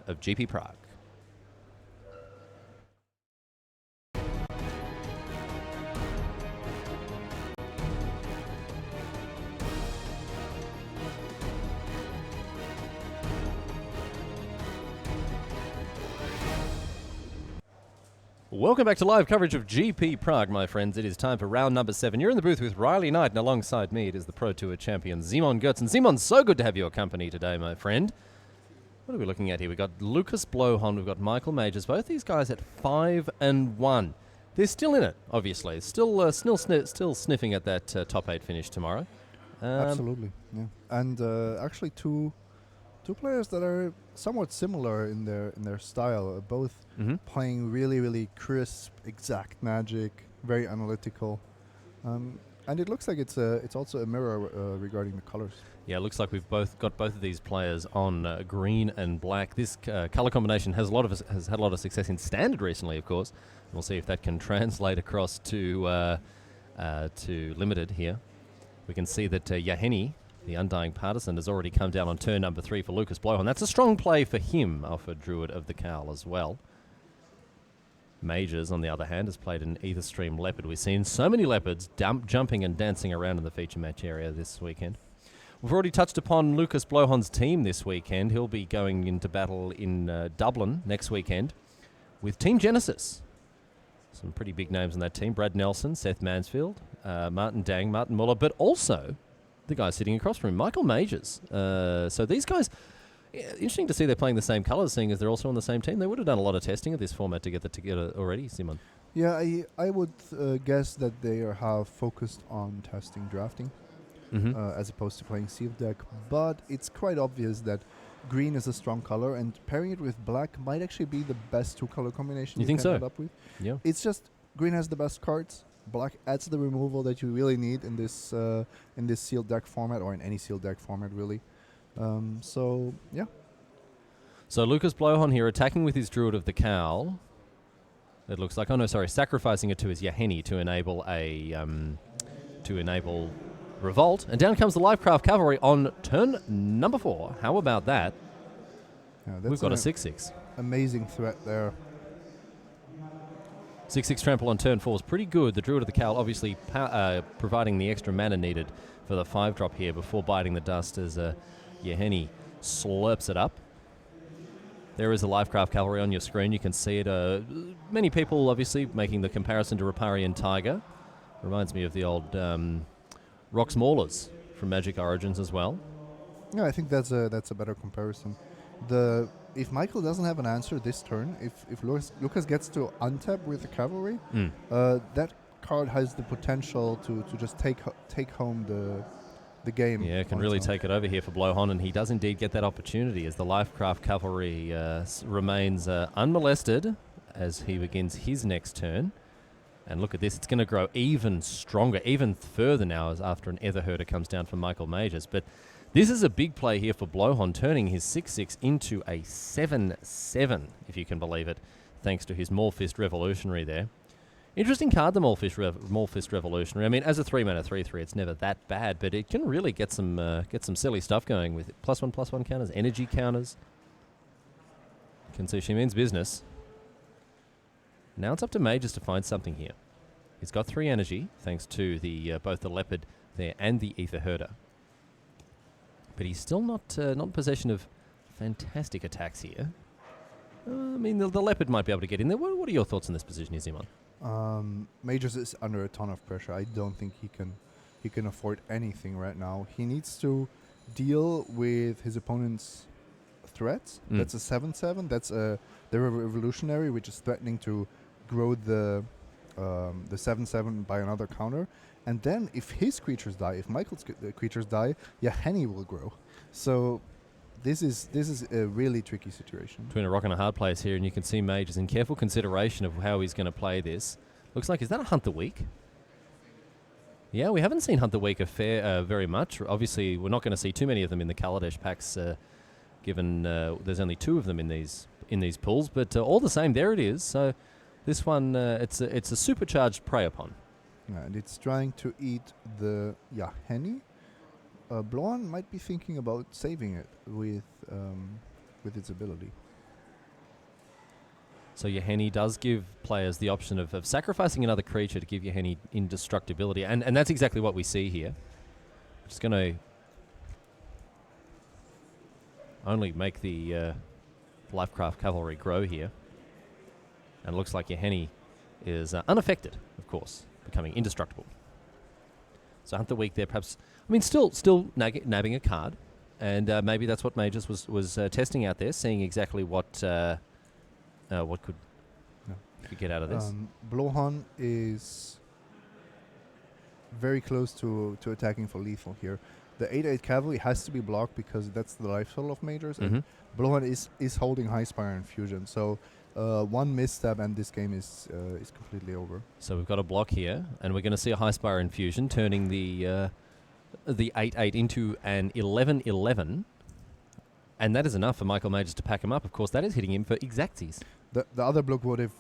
of GP Prague. Welcome back to live coverage of GP Prague, my friends. It is time for round number 7. You're in the booth with Riley Knight, and alongside me it is the Pro Tour champion, Simon Goertzen. Simon, so good to have your company today, my friend. What are we looking at here? We've got Lucas Blohon, we've got Michael Majors. Both these guys at 5-1. They're still in it, obviously. Still sniffing at that top 8 finish tomorrow. Absolutely, yeah. And actually two players that are somewhat similar in their style, both playing really, really crisp, exact Magic, very analytical, and it looks like it's also a mirror regarding the colors. Yeah, it looks like we've both got both of these players on green and black. This color combination has had a lot of success in Standard recently, of course. We'll see if that can translate across to Limited here. We can see that Yaheni, the Undying Partisan, has already come down on turn number 3 for Lucas Blohon. That's a strong play for him off a Druid of the Cowl as well. Majors, on the other hand, has played an Aetherstream Leopard. We've seen so many Leopards jumping and dancing around in the feature match area this weekend. We've already touched upon Lucas Blohon's team this weekend. He'll be going into battle in Dublin next weekend with Team Genesis. Some pretty big names on that team. Brad Nelson, Seth Mansfield, Martin Dang, Martin Muller, but also the guy sitting across from him, Michael Majors. So these guys, interesting to see they're playing the same colours, seeing as they're also on the same team. They would have done a lot of testing of this format to get that together already, Simon. Yeah, I would guess that they have focused on testing drafting as opposed to playing sealed deck. But it's quite obvious that green is a strong color, and pairing it with black might actually be the best two-color combination you think can so? end up with. Yeah. It's just green has the best cards. Black adds the removal that you really need in this sealed deck format, or in any sealed deck format, really. So, yeah. So Lucas Blohon here attacking with his Druid of the Cowl. It looks like, sacrificing it to his Yaheni to enable Revolt. And down comes the Livecraft Cavalry on turn number 4. How about that? Yeah, We've got a 6-6. Amazing threat there. 6-6 trample on turn 4 is pretty good. The Druid of the Cowl obviously providing the extra mana needed for the 5-drop here before biting the dust as Yaheni slurps it up. There is a Livecraft Cavalry on your screen. You can see it. Many people obviously making the comparison to Riparian Tiger. Reminds me of the old Rox Maulers from Magic Origins as well. Yeah, I think that's a better comparison. If Michael doesn't have an answer this turn, if Lucas gets to untap with the cavalry, that card has the potential to just take home the game. Yeah, it can really take it over here for Blohon, and he does indeed get that opportunity as the Livecraft Cavalry remains unmolested as he begins his next turn. And look at this, it's going to grow even stronger, even further now as after an Etherherder comes down for Michael Majors. But this is a big play here for Blohon, turning his 6-6 into a 7-7, if you can believe it, thanks to his Maulfist Revolutionary there. Interesting card, the Maulfist Revolutionary. I mean, as a 3-mana 3/3, it's never that bad, but it can really get some silly stuff going with it. +1/+1 counters, energy counters. You can see she means business. Now it's up to Majors to find something here. He's got 3 energy, thanks to the both the Leopard there and the Etherherder. But he's still not in possession of fantastic attacks here. I mean, the Leopard might be able to get in there. What are your thoughts on this position, Simon? Majors is under a ton of pressure. I don't think he can afford anything right now. He needs to deal with his opponent's threats. That's a 7/7. That's the Revolutionary, which is threatening to grow the 7/7 by another counter. And then if his creatures die, if Michael's creatures die, Yaheni will grow. So this is a really tricky situation. Between a rock and a hard place here, and you can see Majors in careful consideration of how he's going to play this. Looks like, is that a Hunt the Weak? Yeah, we haven't seen Hunt the Weak very much. Obviously, we're not going to see too many of them in the Kaladesh packs, given there's only 2 of them in these pools. But all the same, there it is. So this one, it's a supercharged Prey Upon. Yeah, and it's trying to eat the Yaheni. Blohon might be thinking about saving it with its ability. So your Henny does give players the option of sacrificing another creature to give your Henny indestructibility. And that's exactly what we see here. Just going to only make the Lifecraft Cavalry grow here. And it looks like your Henny is unaffected, of course, becoming indestructible. So Hunt the Weak there, perhaps. I mean, still nabbing a card. And maybe that's what Majors was testing out there, seeing exactly what could get out of this. Blowhorn is very close to attacking for lethal here. The 8/8 Cavalry has to be blocked because that's the life total of Majors. And Blowhorn is holding High Spire and Fusion. So one misstep and this game is completely over. So we've got a block here, and we're going to see a High Spire Infusion, turning the 8/8 into an 11/11. And that is enough for Michael Majors to pack him up. Of course, that is hitting him for exactsies. The other block would have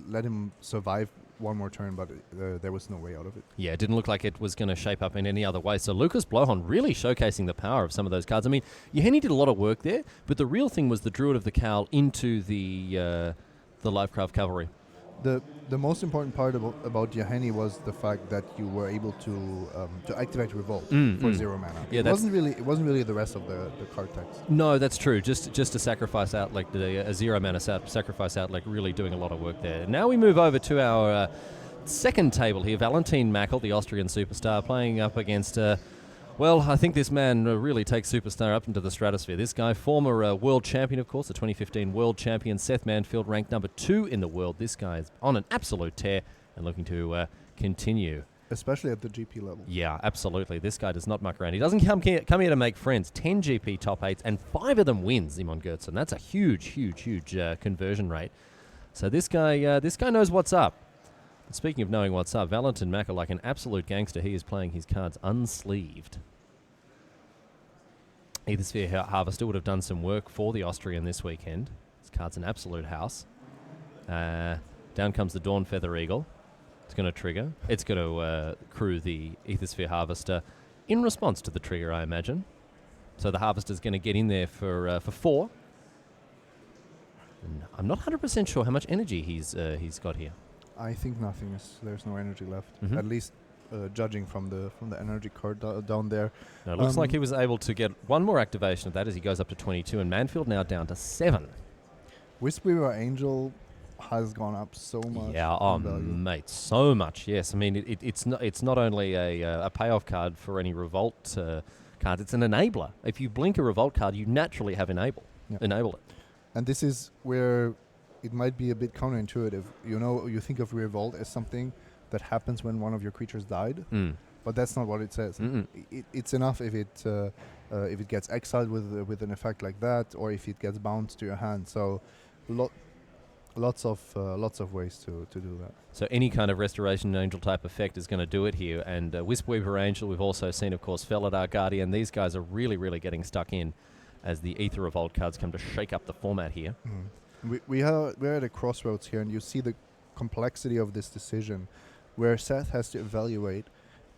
let him survive one more turn, but there was no way out of it. Yeah, it didn't look like it was going to shape up in any other way. So Lucas Blowhorn really showcasing the power of some of those cards. I mean, Yoheni did a lot of work there, but the real thing was the Druid of the Cowl into the Lifecraft Cavalry. The most important part about Yoheni was the fact that you were able to activate Revolt for 0 mana. Yeah, it wasn't really the rest of the card text. No, that's true. Just to sacrifice out like a 0 mana sacrifice out, like really doing a lot of work there. Now we move over to our second table here. Valentin Mackel, the Austrian superstar, playing up against. Well, I think this man really takes Superstar up into the stratosphere. This guy, former world champion, of course, the 2015 world champion, Seth Manfield, ranked number 2 in the world. This guy is on an absolute tear and looking to continue. Especially at the GP level. Yeah, absolutely. This guy does not muck around. He doesn't come here to make friends. 10 GP top 8s, and 5 of them wins, Simon Gertzen. That's a huge conversion rate. So this guy knows what's up. Speaking of knowing what's up, Valentin Mackel, like an absolute gangster, he is playing his cards unsleeved. Aethersphere Harvester would have done some work for the Austrian this weekend. This card's an absolute house. Down comes the Dawn Feather Eagle. It's going to trigger. It's going to crew the Aethersphere Harvester in response to the trigger, I imagine. So the Harvester's going to get in there for 4. And I'm not 100% sure how much energy he's got here. I think nothing is. There's no energy left. Mm-hmm. At least judging from the energy card down there. Now, it looks like he was able to get one more activation of that as he goes up to 22, and Manfield now down to 7. Whisperer Angel has gone up so much. Yeah, mate, so much. Yes, I mean it's not only a payoff card for any Revolt cards. It's an enabler. If you blink a Revolt card, you naturally have enable it. And this is where it might be a bit counterintuitive. You think of Revolt as something that happens when one of your creatures died, but that's not what it says. It's enough if it gets exiled with an effect like that, or if it gets bound to your hand. So, lots of ways to do that. So any kind of Restoration Angel type effect is going to do it here. And Wispweaver Angel, we've also seen, of course, Felidar Guardian. These guys are really getting stuck in as the Aether Revolt cards come to shake up the format here. We're at a crossroads here, and you see the complexity of this decision, where Seth has to evaluate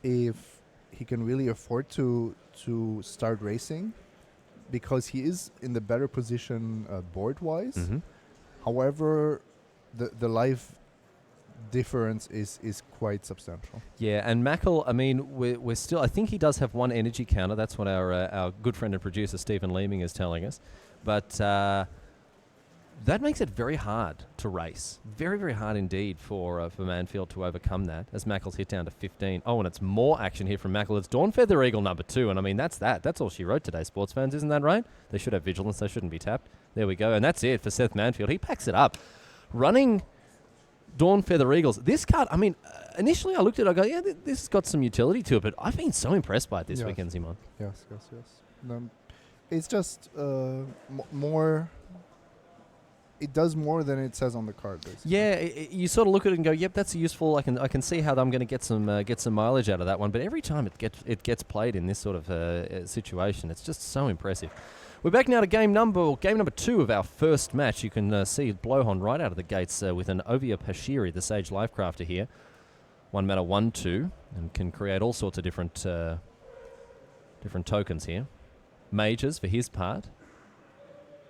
if he can really afford to start racing, because he is in the better position board-wise. However, the life difference is quite substantial. Yeah, and Mackel, I mean, we're still. I think he does have one energy counter. That's what our good friend and producer Stephen Leeming is telling us, but. That makes it very hard to race. Very hard indeed for Manfield to overcome that, as Mackel's hit down to 15. Oh, and it's more action here from Mackel. It's Dawn Feather Eagle number 2, and I mean, that's all she wrote today, sports fans, isn't that right? They should have vigilance. They shouldn't be tapped. There we go, and that's it for Seth Manfield. He packs it up. Running Dawn Feather Eagles. This card, I mean, initially I looked at it, I go, yeah, this has got some utility to it, but I've been so impressed by it this weekend, Simon. Yes. It's just more... It does more than it says on the card, basically. Yeah, you sort of look at it and go, "Yep, that's useful. I can see how I'm going to get some mileage out of that one." But every time it gets played in this sort of situation, it's just so impressive. We're back now to game number 2 of our first match. You can see Blowhorn right out of the gates with an Ovia Pashiri, the Sage Lifecrafter here. 1 mana 1/2, and can create all sorts of different tokens here. Mages for his part.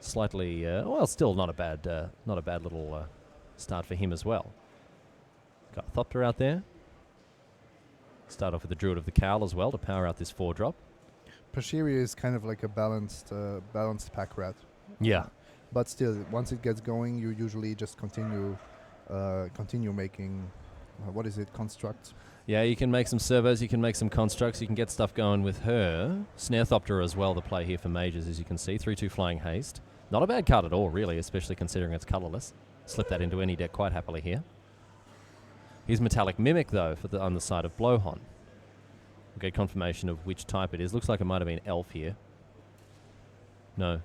Slightly, still not a bad little start for him as well. Got Thopter out there. Start off with the Druid of the Cowl as well to power out this 4-drop. Pashiri is kind of like a balanced pack rat. Yeah. But still, once it gets going, you usually just continue making, constructs. Yeah, you can make some servos, you can make some constructs, you can get stuff going with her. Snare Thopter as well to play here for mages, as you can see. 3/2 Flying Haste. Not a bad card at all, really, especially considering it's colourless. Slip that into any deck quite happily here. Here's Metallic Mimic, though, on the side of Blowhon. We'll get confirmation of which type it is. Looks like it might have been Elf here. No.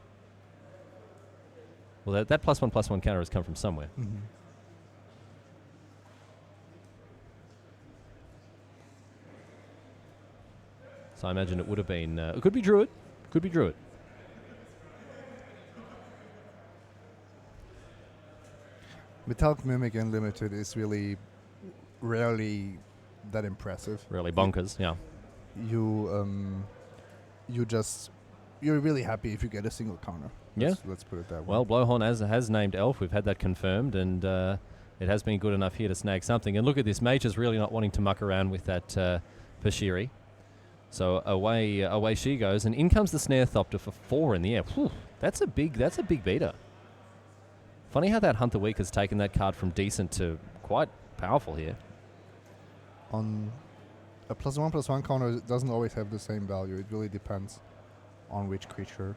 Well, that +1/+1 counter has come from somewhere. Mm-hmm. So I imagine it would have been... it could be Druid. Could be Druid. Metallic Mimic Unlimited is really rarely that impressive. Really bonkers, yeah. You're really happy if you get a single counter. Yeah. Let's put it that way. Well, Blowhorn has named Elf. We've had that confirmed, and it has been good enough here to snag something. And look at this. Mage is really not wanting to muck around with that Pashiri. So away she goes, and in comes the Snare Thopter for 4 in the air. Whew, that's a big beater. Funny how that Hunt the Weak has taken that card from decent to quite powerful here. On a +1/+1 counter, it doesn't always have the same value. It really depends on which creature.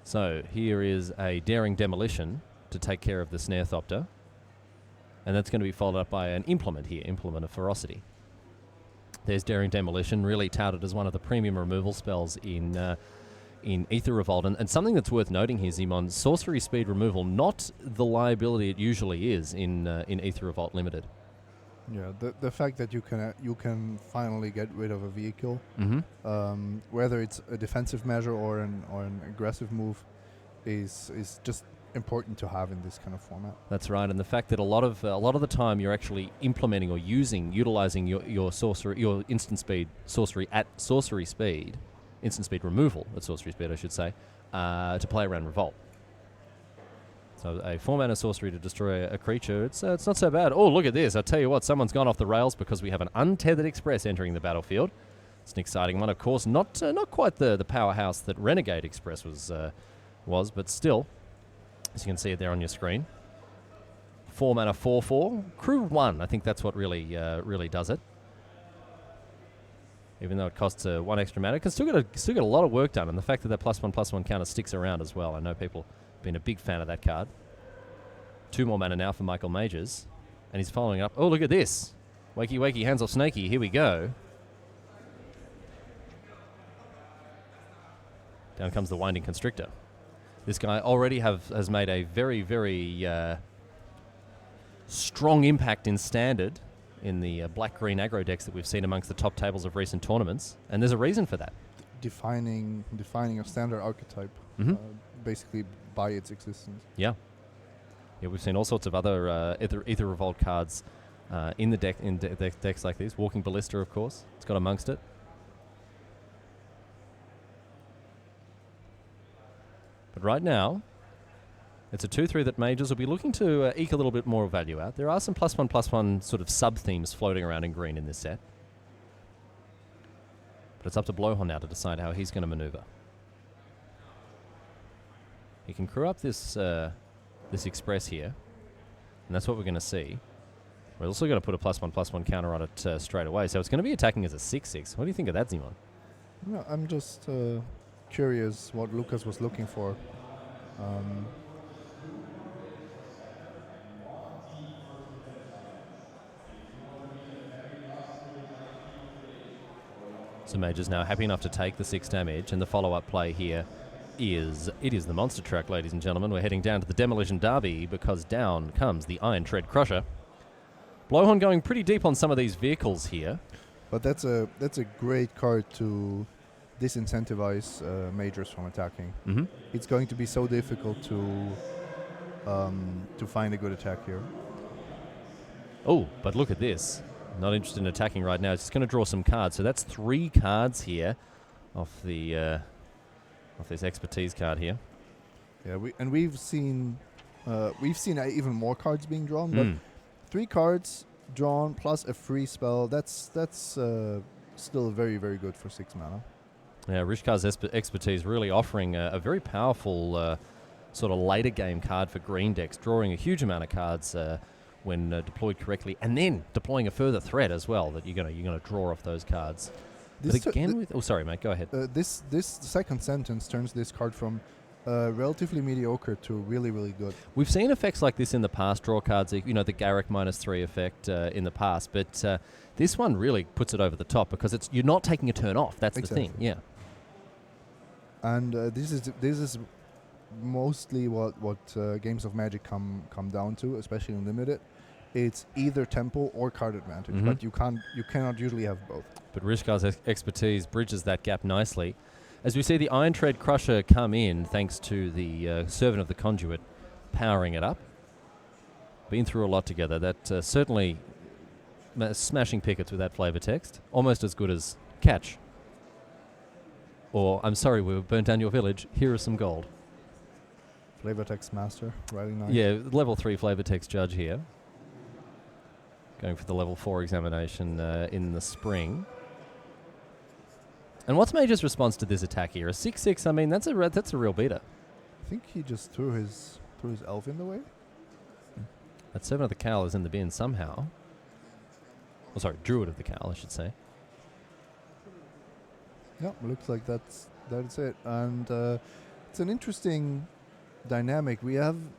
So here is a Daring Demolition to take care of the Snare Thopter. And that's going to be followed up by an Implement here, Implement of Ferocity. There's Daring Demolition, really touted as one of the premium removal spells in Aether Revolt. And something that's worth noting here, Zimon, sorcery speed removal, not the liability it usually is in Aether Revolt Limited. Yeah, the fact that you can finally get rid of a vehicle, whether it's a defensive measure or an aggressive move, is just important to have in this kind of format. That's right, and the fact that a lot of the time you're actually implementing or utilizing your instant speed sorcery at sorcery speed, instant speed removal at sorcery speed, I should say, to play around Revolt. So a 4-mana sorcery to destroy a creature, it's not so bad. Oh, look at this. I tell you what, someone's gone off the rails because we have an Untethered Express entering the battlefield. It's an exciting one, of course. Not quite the powerhouse that Renegade Express was, but still, as you can see it there on your screen. 4-mana 4/4. Crew 1, I think that's what really does it. Even though it costs 1 extra mana, can still get a lot of work done. And the fact that +1/+1 counter sticks around as well. I know people been a big fan of that card. 2 more mana now for Michael Majors. And he's following up. Oh, look at this. Wakey, wakey, hands off Snakey. Here we go. Down comes the Winding Constrictor. This guy already has made a very, very strong impact in Standard in the black-green aggro decks that we've seen amongst the top tables of recent tournaments. And there's a reason for that. Defining a Standard archetype, basically by its existence. Yeah, we've seen all sorts of other Aether Revolt cards in the deck decks like these. Walking Ballista, of course, it's got amongst it. But right now, it's a 2/3 that Majors will be looking to eke a little bit more value out. There are some +1/+1 sort of sub-themes floating around in green in this set. But it's up to Blowhorn now to decide how he's going to maneuver. He can crew up this Express here, and that's what we're going to see. We're also going to put a +1/+1 counter on it straight away, so it's going to be attacking as a 6/6. What do you think of that, Zimon? No, I'm just curious what Lucas was looking for. So Major's now happy enough to take the 6 damage, and the follow-up play here is the monster truck, ladies and gentlemen. We're heading down to the Demolition Derby because down comes the Iron Tread Crusher. Blowhorn going pretty deep on some of these vehicles here. But that's a great card to disincentivize Majors from attacking. It's going to be so difficult to find a good attack here. Oh, but look at this. Not interested in attacking right now. It's just going to draw some cards. So that's 3 cards here off the Off this expertise card here. Yeah, we've seen even more cards being drawn, but Mm. 3 cards drawn plus a free spell. That's still very, very good for 6 mana. Yeah, Rishkar's expertise really offering a very powerful sort of later game card for green decks, drawing a huge amount of cards when deployed correctly, and then deploying a further threat as well that you're gonna draw off those cards. But again, sorry, mate, go ahead. This second sentence turns this card from relatively mediocre to really, really good. We've seen effects like this in the past, draw cards, the Garrick -3 effect in the past, but this one really puts it over the top because you're not taking a turn off. That's Exactly. the thing, yeah. And this is mostly what games of Magic come down to, especially in limited. It's either tempo or card advantage, Mhm. but you cannot usually have both. But Rishkar's expertise bridges that gap nicely. As we see the Iron Tread Crusher come in, thanks to the Servant of the Conduit powering it up. Been through a lot together. That certainly smashing pickets with that flavor text. Almost as good as Catch. Or, I'm sorry, we burnt down your village. Here is some gold. Flavor text master, writing 9. Yeah, level 3 flavor text judge here. Going for the level 4 examination in the spring. And what's Mage's response to this attack here? A 6/6, I mean, that's a real beater. I think he just threw his elf in the way. That Servant of the Cowl is in the bin somehow. Oh, sorry, Druid of the Cowl, I should say. Yeah, looks like that's it. And it's an interesting dynamic. We haven't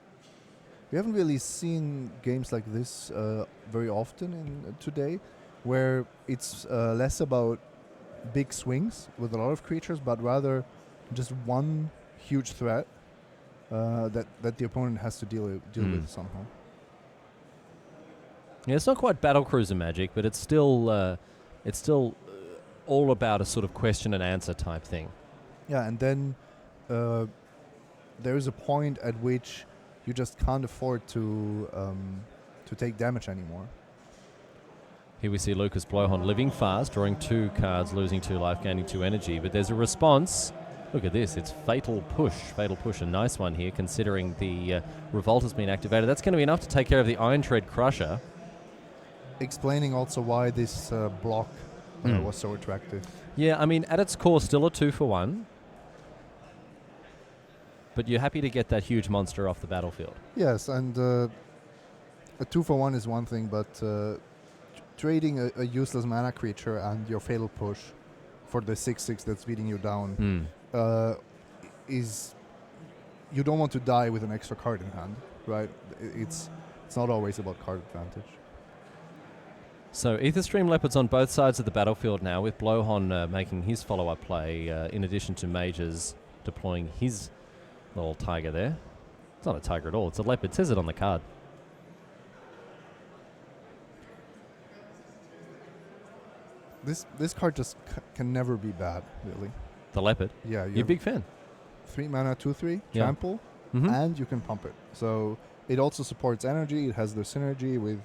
really seen games like this very often in today, where it's less about big swings with a lot of creatures, but rather just one huge threat that the opponent has to deal with somehow. Yeah, it's not quite Battlecruiser Magic, but it's still all about a sort of question and answer type thing. Yeah, and then there is a point at which you just can't afford to take damage anymore. Here we see Lucas Blowhorn living fast, drawing 2 cards, losing 2 life, gaining 2 energy. But there's a response. Look at this. It's Fatal Push. Fatal Push, a nice one here, considering the Revolt has been activated. That's going to be enough to take care of the Iron Tread Crusher. Explaining also why this block was so attractive. Yeah, I mean, at its core, still a 2-for-1. But you're happy to get that huge monster off the battlefield. Yes, and a 2-for-1 is one thing, but trading a useless mana creature and your Fatal Push for the 6/6 that's beating you down is... You don't want to die with an extra card in hand, right? It's not always about card advantage. So Aetherstream Leopards on both sides of the battlefield now, with Blowhorn making his follow-up play, in addition to Mages deploying his little tiger there. It's not a tiger at all, it's a leopard. It says it on the card. This card just can never be bad, really. The leopard? Yeah, You're a big fan. 3 mana, 2/3, Yeah. trample, and you can pump it. So it also supports energy. It has the synergy with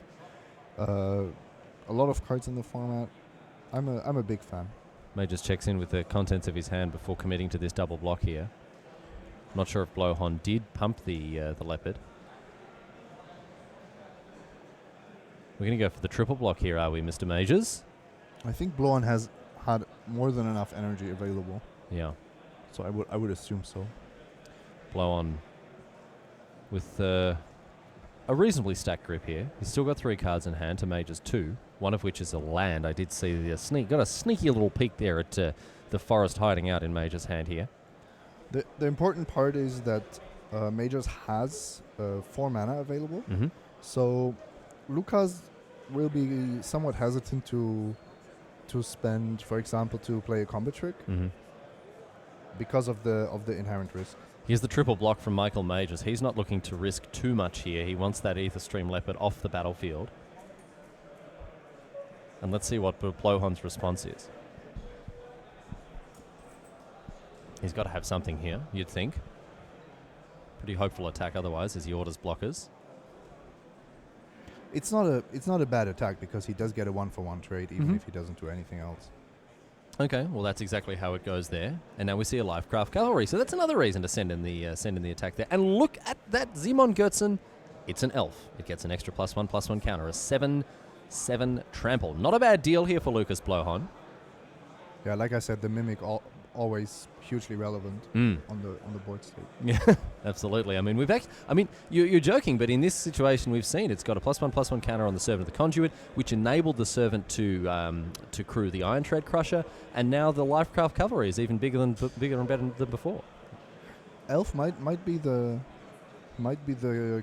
a lot of cards in the format. I'm a big fan. Mages checks in with the contents of his hand before committing to this double block here. Not sure if Blowhorn did pump the leopard. We're going to go for the triple block here, are we, Mr. Mages? I think Blowhorn has had more than enough energy available, Yeah. so I would assume so. Blowhorn with a reasonably stacked grip here. He's still got 3 cards in hand to Mage's 2, one of which is a land. I did see got a sneaky little peek there at the forest hiding out in Mage's hand here. The important part is that Mages has 4 mana available, so Lucas will be somewhat hesitant to spend, for example, to play a combat trick because of the inherent risk. Here's the triple block from Michael Mages. He's not looking to risk too much here. He wants that Aetherstream Leopard off the battlefield. And let's see what Blowhorn's response is. He's got to have something here, you'd think. Pretty hopeful attack otherwise as he orders blockers. It's not a bad attack because he does get a 1-for-1 trade even if he doesn't do anything else. Okay, well that's exactly how it goes there, and now we see a Lifecraft Cavalry. So that's another reason to send in the attack there. And look at that Simon Götzen. It's an elf. It gets an extra +1/+1 counter, a 7/7 trample. Not a bad deal here for Lucas Blohon. Yeah, like I said, the Mimic always hugely relevant Mm. on the board state. Yeah, absolutely. I mean, you're joking, but in this situation, we've seen it's got a +1/+1 counter on the Servant of the Conduit, which enabled the Servant to crew the Iron Tread Crusher, and now the Lifecraft Cavalry is even bigger and better than before. Elf might be the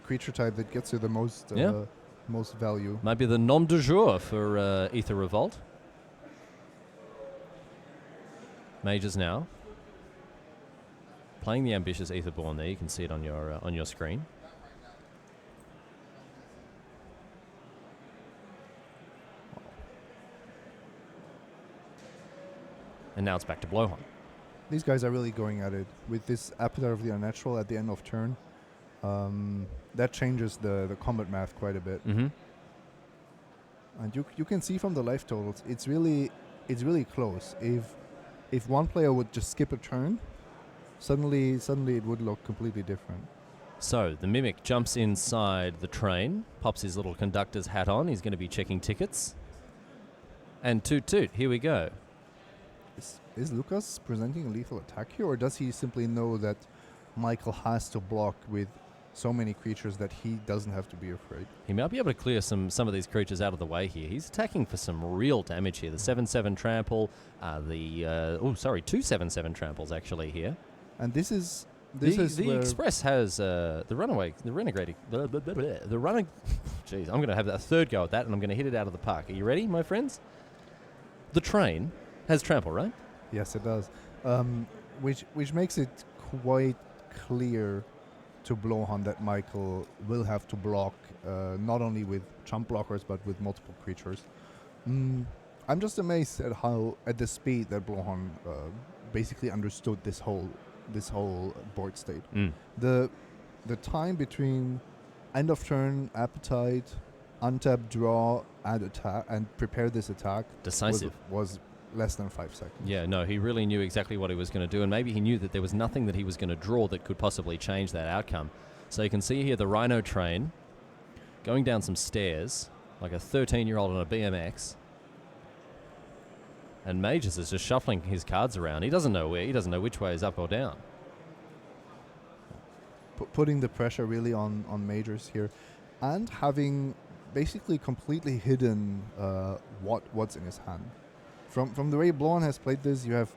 creature type that gets you the most most value. Might be the nom de jour for Ether Revolt. Mages now playing the ambitious Aetherborn there. You can see it on your screen. And now it's back to Blohon. These guys are really going at it with this Appetite of the Unnatural at the end of turn. That changes the combat math quite a bit. Mm-hmm. And you can see from the life totals, it's really close. If one player would just skip a turn, suddenly it would look completely different. So the Mimic jumps inside the train, pops his little conductor's hat on. He's going to be checking tickets. And toot toot, here we go. Is Lucas presenting a lethal attack here, or does he simply know that Michael has to block with so many creatures that he doesn't have to be afraid? He might be able to clear some of these creatures out of the way here. He's attacking for some real damage here. The 7/7 trample, two 7/7 tramples actually here. And this is The where Express has the renegade. The runner. Jeez, I'm going to have a third go at that, and I'm going to hit it out of the park. Are you ready, my friends? The train has trample, right? Yes, it does. Which makes it quite clear to Blohon that Michael will have to block not only with chump blockers but with multiple creatures. I'm just amazed at the speed that Blohon basically understood this whole board state. The time between end of turn, Appetite, untap, draw, and attack, and prepare this attack Decisive. was less than 5 seconds. Yeah, no, he really knew exactly what he was going to do, and maybe he knew that there was nothing that he was going to draw that could possibly change that outcome. So you can see here the Rhino train going down some stairs like a 13-year-old on a BMX. And Mages is just shuffling his cards around. He doesn't know which way is up or down. Putting the pressure really on Majors here, and having basically completely hidden what's in his hand. From the way Blohon has played this, you have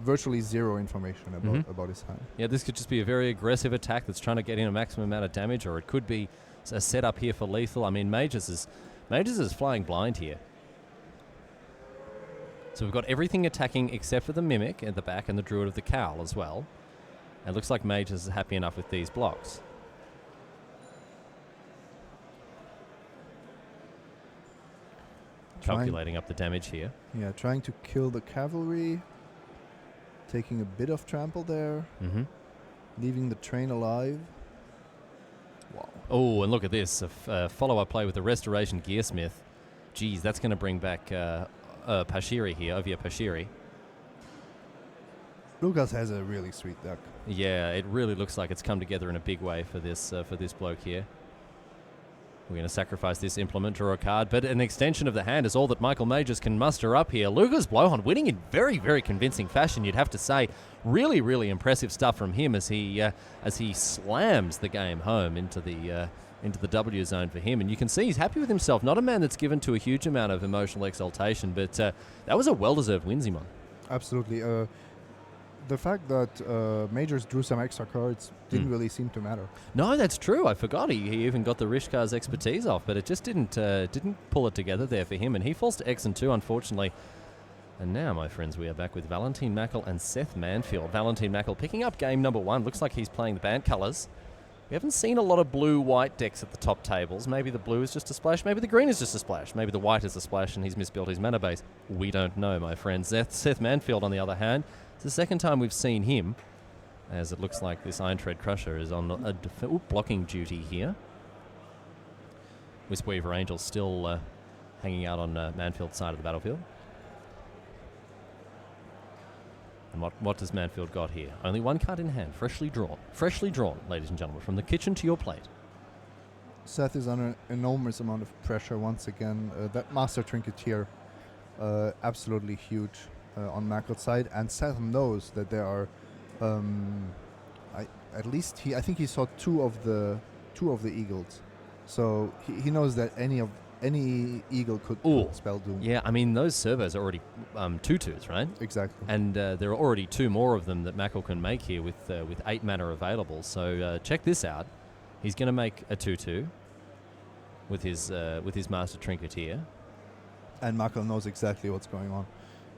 virtually zero information about his hand. Yeah, this could just be a very aggressive attack that's trying to get in a maximum amount of damage, or it could be a setup here for lethal. I mean, Mages is flying blind here. So we've got everything attacking except for the Mimic at the back and the Druid of the Cowl as well. It looks like Mages is happy enough with these blocks. Calculating up the damage here. Yeah, trying to kill the cavalry, taking a bit of trample there, leaving the train alive. Wow. Oh, and look at this, a follow-up play with the Restoration Gearsmith. Geez, that's going to bring back Pashiri here, Ovia Pashiri. Lucas has a really sweet deck. Yeah, it really looks like it's come together in a big way for this bloke here. We're going to sacrifice this implement, draw a card, but an extension of the hand is all that Michael Majors can muster up here. Lucas Blohon winning in very, very convincing fashion, you'd have to say. Really, really impressive stuff from him as he slams the game home into the W zone for him. And you can see he's happy with himself. Not a man that's given to a huge amount of emotional exaltation, but that was a well-deserved win, Simon. Absolutely. The fact that Majors drew some extra cards didn't really seem to matter. No, that's true. I forgot he even got the Rishkar's expertise off, but it just didn't pull it together there for him, and he falls to X and 2, unfortunately. And now, my friends, we are back with Valentine Mackel and Seth Manfield. Valentine Mackel picking up game number 1. Looks like he's playing the band colours. We haven't seen a lot of blue-white decks at the top tables. Maybe the blue is just a splash. Maybe the green is just a splash. Maybe the white is a splash and he's misbuilt his mana base. We don't know, my friends. Seth Manfield, on the other hand, it's the second time we've seen him, as it looks like this Iron Tread Crusher is on a blocking duty here. Wisp-Weaver Angel still hanging out on Manfield's side of the battlefield. And what does Manfield got here? Only one card in hand, freshly drawn. Freshly drawn, ladies and gentlemen, from the kitchen to your plate. Seth is under an enormous amount of pressure once again. That Master Trinketeer, absolutely huge on Mackle's side, and Seth knows that there are, I think he saw two of the eagles, so he knows that any eagle could spell doom. Yeah, I mean those servos are already 2/2s, right? Exactly. And there are already 2 more of them that Mackle can make here with 8 mana available. So check this out. He's going to make a 2/2 with his Master Trinketeer. And Mackle knows exactly what's going on.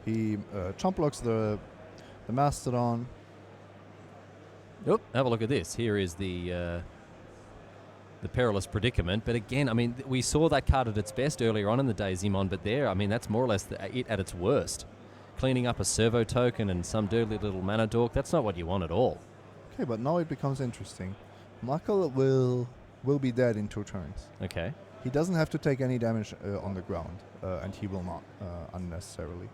He chump blocks the Mastodon. Yep. Have a look at this. Here is the perilous predicament. But again, I mean, we saw that card at its best earlier on in the day, Zimon. But there, I mean, that's more or less it at its worst. Cleaning up a servo token and some dirty little mana dork. That's not what you want at all. Okay, but now it becomes interesting. Mackle will be dead in 2 turns. Okay. He doesn't have to take any damage on the ground, and he will not unnecessarily.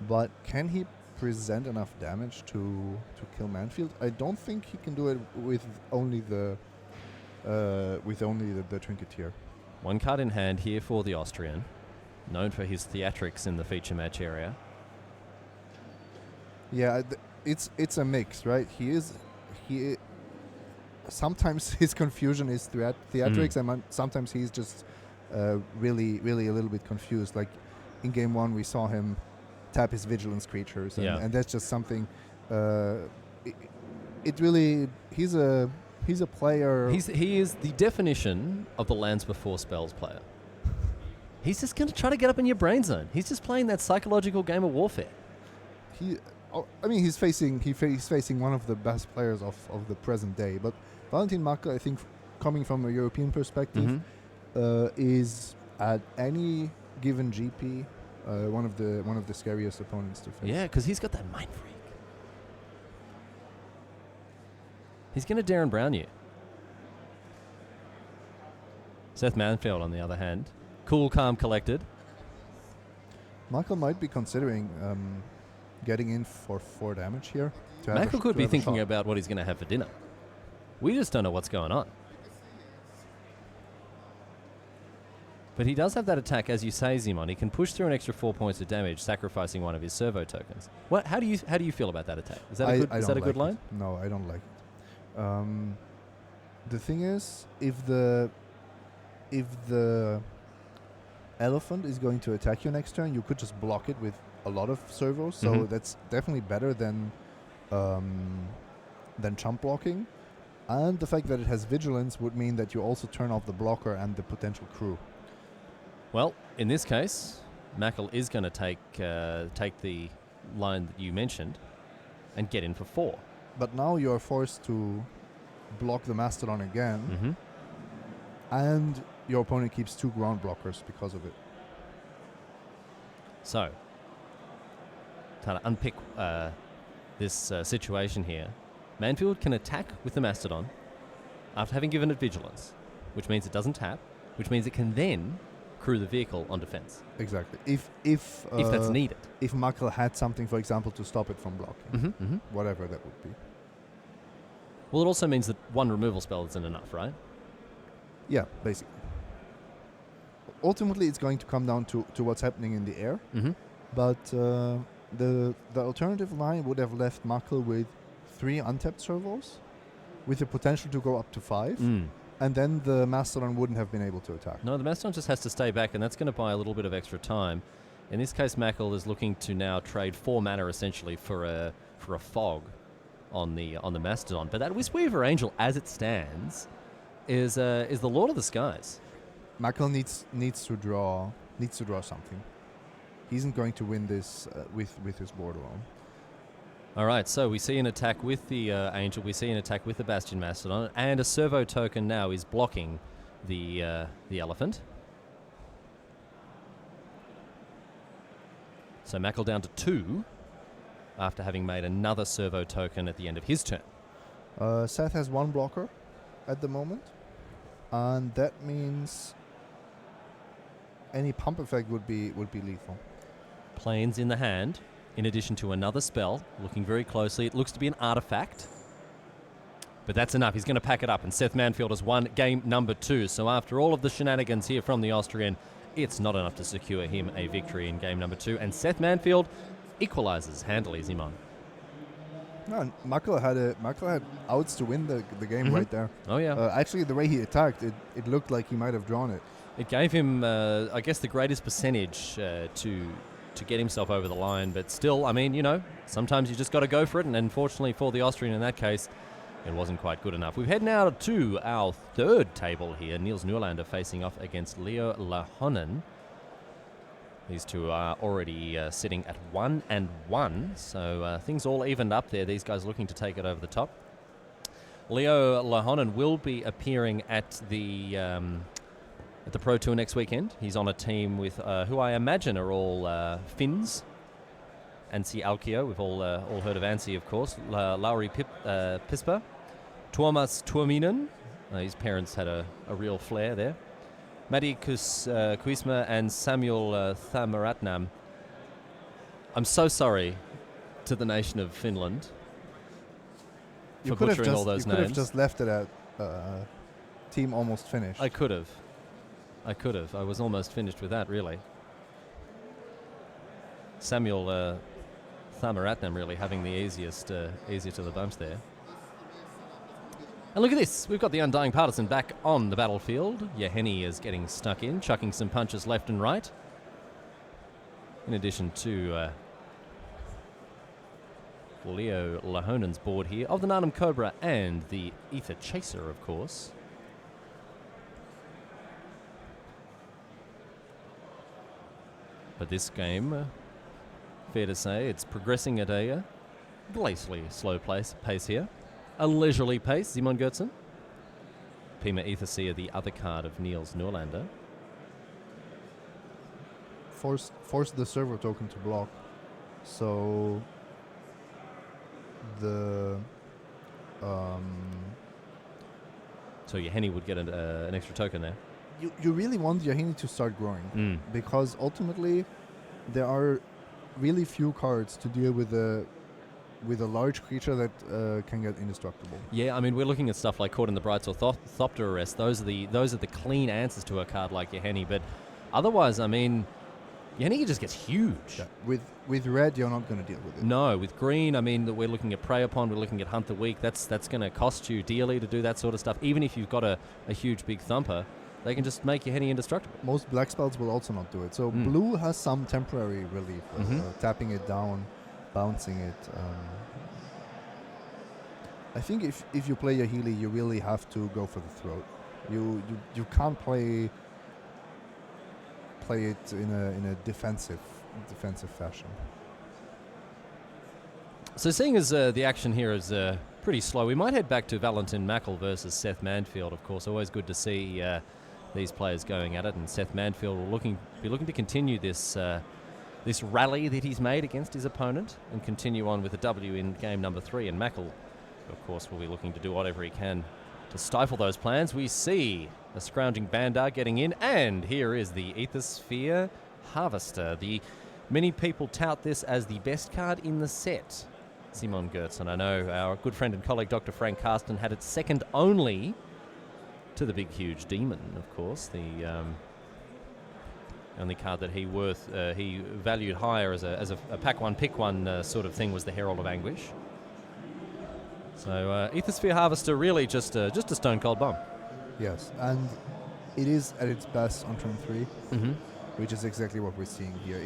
But can he present enough damage to kill Manfield? I don't think he can do it with only the Trinketeer. 1 card in hand here for the Austrian, known for his theatrics in the feature match area. Yeah, it's a mix, right? He sometimes his confusion is theatrics, and sometimes he's just really a little bit confused. Like in game 1, we saw him tap his vigilance creatures, and that's just something. It really he's a player. He is the definition of the lands before spells player. He's just going to try to get up in your brain zone. He's just playing that psychological game of warfare. He's facing one of the best players of the present day. But Valentin Mackle, I think, coming from a European perspective, is at any given GP one of the scariest opponents to face. Yeah, because he's got that mind freak. He's going to Darren Brown you. Seth Manfield, on the other hand, cool, calm, collected. Mackle might be considering getting in for 4 damage here. Mackle could be thinking about what he's going to have for dinner. We just don't know what's going on. But he does have that attack, as you say, Zimon. He can push through an extra 4 points of damage, sacrificing one of his servo tokens. How do you feel about that attack? Is that a good line? No, I don't like it. The thing is, if the elephant is going to attack you next turn, you could just block it with a lot of servos. So that's definitely better than chump blocking. And the fact that it has vigilance would mean that you also turn off the blocker and the potential crew. Well, in this case, Mackle is going to take the line that you mentioned and get in for 4. But now you are forced to block the Mastodon again, and your opponent keeps 2 ground blockers because of it. So, trying to unpick this situation here. Manfield can attack with the Mastodon after having given it vigilance, which means it doesn't tap, which means it can then crew the vehicle on defense. Exactly. If that's needed. If Mackle had something, for example, to stop it from blocking, whatever that would be. Well, it also means that 1 removal spell isn't enough, right? Yeah, basically. Ultimately, it's going to come down to what's happening in the air. But the alternative line would have left Mackle with 3 untapped servos, with the potential to go up to 5. And then the Mastodon wouldn't have been able to attack. No, the Mastodon just has to stay back, and that's going to buy a little bit of extra time. In this case, Mackle is looking to now trade 4 mana essentially for a fog on the Mastodon. But that Wisweaver Angel, as it stands, is the Lord of the Skies. Mackle needs to draw something. He isn't going to win this with his board alone. All right, so we see an attack with the Angel, we see an attack with the Bastion Mastodon, and a servo token now is blocking the Elephant. So Mackle down to 2 after having made another servo token at the end of his turn. Seth has 1 blocker at the moment, and that means any pump effect would be lethal. Planes in the hand. in addition to another spell. Looking very closely, it looks to be an artifact. But that's enough. He's going to pack it up, and Seth Manfield has won game number 2. So after all of the shenanigans here from the Austrian, it's not enough to secure him a victory in game number 2. And Seth Manfield equalizes handily, Simon. No, Makler had outs to win the game right there. Oh, yeah. Actually, the way he attacked, it looked like he might have drawn it. It gave him, I guess, the greatest percentage to get himself over the line. But still, I mean, sometimes you just got to go for it. And unfortunately for the Austrian in that case, it wasn't quite good enough. We've headed now to our third table here. Niels Nuerlander facing off against Leo Lahonen. These two are already sitting at 1-1, so things all evened up there. These guys looking to take it over the top. Leo Lahonen will be appearing at the Pro Tour next weekend. He's on a team with who I imagine are all Finns. Anssi Alkio, we've all heard of Anssi, of course. Lauri Pispa, Tuomas Tuominen. His parents had a real flair there. Matti Kuisma and Samuel Thamaratnam. I'm so sorry to the nation of Finland for butchering all those names. You could have just left it at team almost finished. I could have. I was almost finished with that, really. Samuel Thamaratnam really having the easier to the bumps there. And look at this. We've got the Undying Partisan back on the battlefield. Yeheni is getting stuck in, chucking some punches left and right. In addition to Leo Lahonen's board here of the Narnum Cobra and the Ether Chaser, of course. But this game, fair to say, it's progressing at a glacially slow pace here. A leisurely pace, Simon Goertzen. Pima Etherseer, the other card of Niels Nuerlander. Force the server token to block. So the so Yeheni would get an extra token there. You really want Yeheni to start growing because ultimately there are really few cards to deal with a large creature that can get indestructible. Yeah, I mean, we're looking at stuff like Caught in the Brights or Thopter Arrest. Those are the clean answers to a card like Yeheni. But otherwise, I mean, Yeheni just gets huge. Yeah. With red, you're not going to deal with it. No, with green, I mean, we're looking at Prey Upon, we're looking at Hunt the Weak. That's going to cost you dearly to do that sort of stuff. Even if you've got a huge big thumper, they can just make Yeheni indestructible. Most black spells will also not do it. So blue has some temporary relief, tapping it down, bouncing it. I think if you play Yahili, you really have to go for the throat. You can't play it in a defensive fashion. So seeing as the action here is pretty slow, we might head back to Valentin Mackel versus Seth Manfield. Of course, always good to see these players going at it, and Seth Manfield will be looking to continue this rally that he's made against his opponent and continue on with a W in game number 3. And Mackel, of course, will be looking to do whatever he can to stifle those plans. We see a scrounging Bandar getting in, and here is the Aethersphere Harvester. Many people tout this as the best card in the set, Simon Goertzen. I know our good friend and colleague Dr. Frank Carsten had it second only to the big huge demon, of course, the only card that he valued higher as a pack one pick one sort of thing was the Herald of Anguish. So Aethersphere Harvester really just a stone cold bomb. Yes, and it is at its best on turn 3, which is exactly what we're seeing here.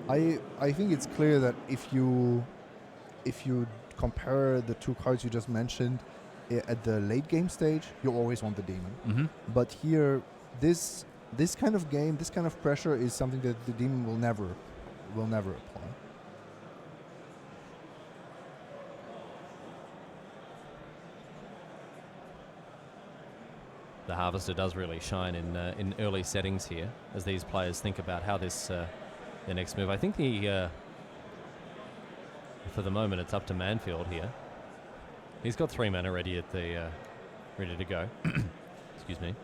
I think it's clear that if you compare the two cards you just mentioned at the late game stage, you always want the demon. But here, this kind of game, this kind of pressure is something that the demon will never apply. The Harvester does really shine in early settings here as these players think about how their next move. I think for the moment it's up to Manfield here. He's got 3 mana ready to go. Excuse me.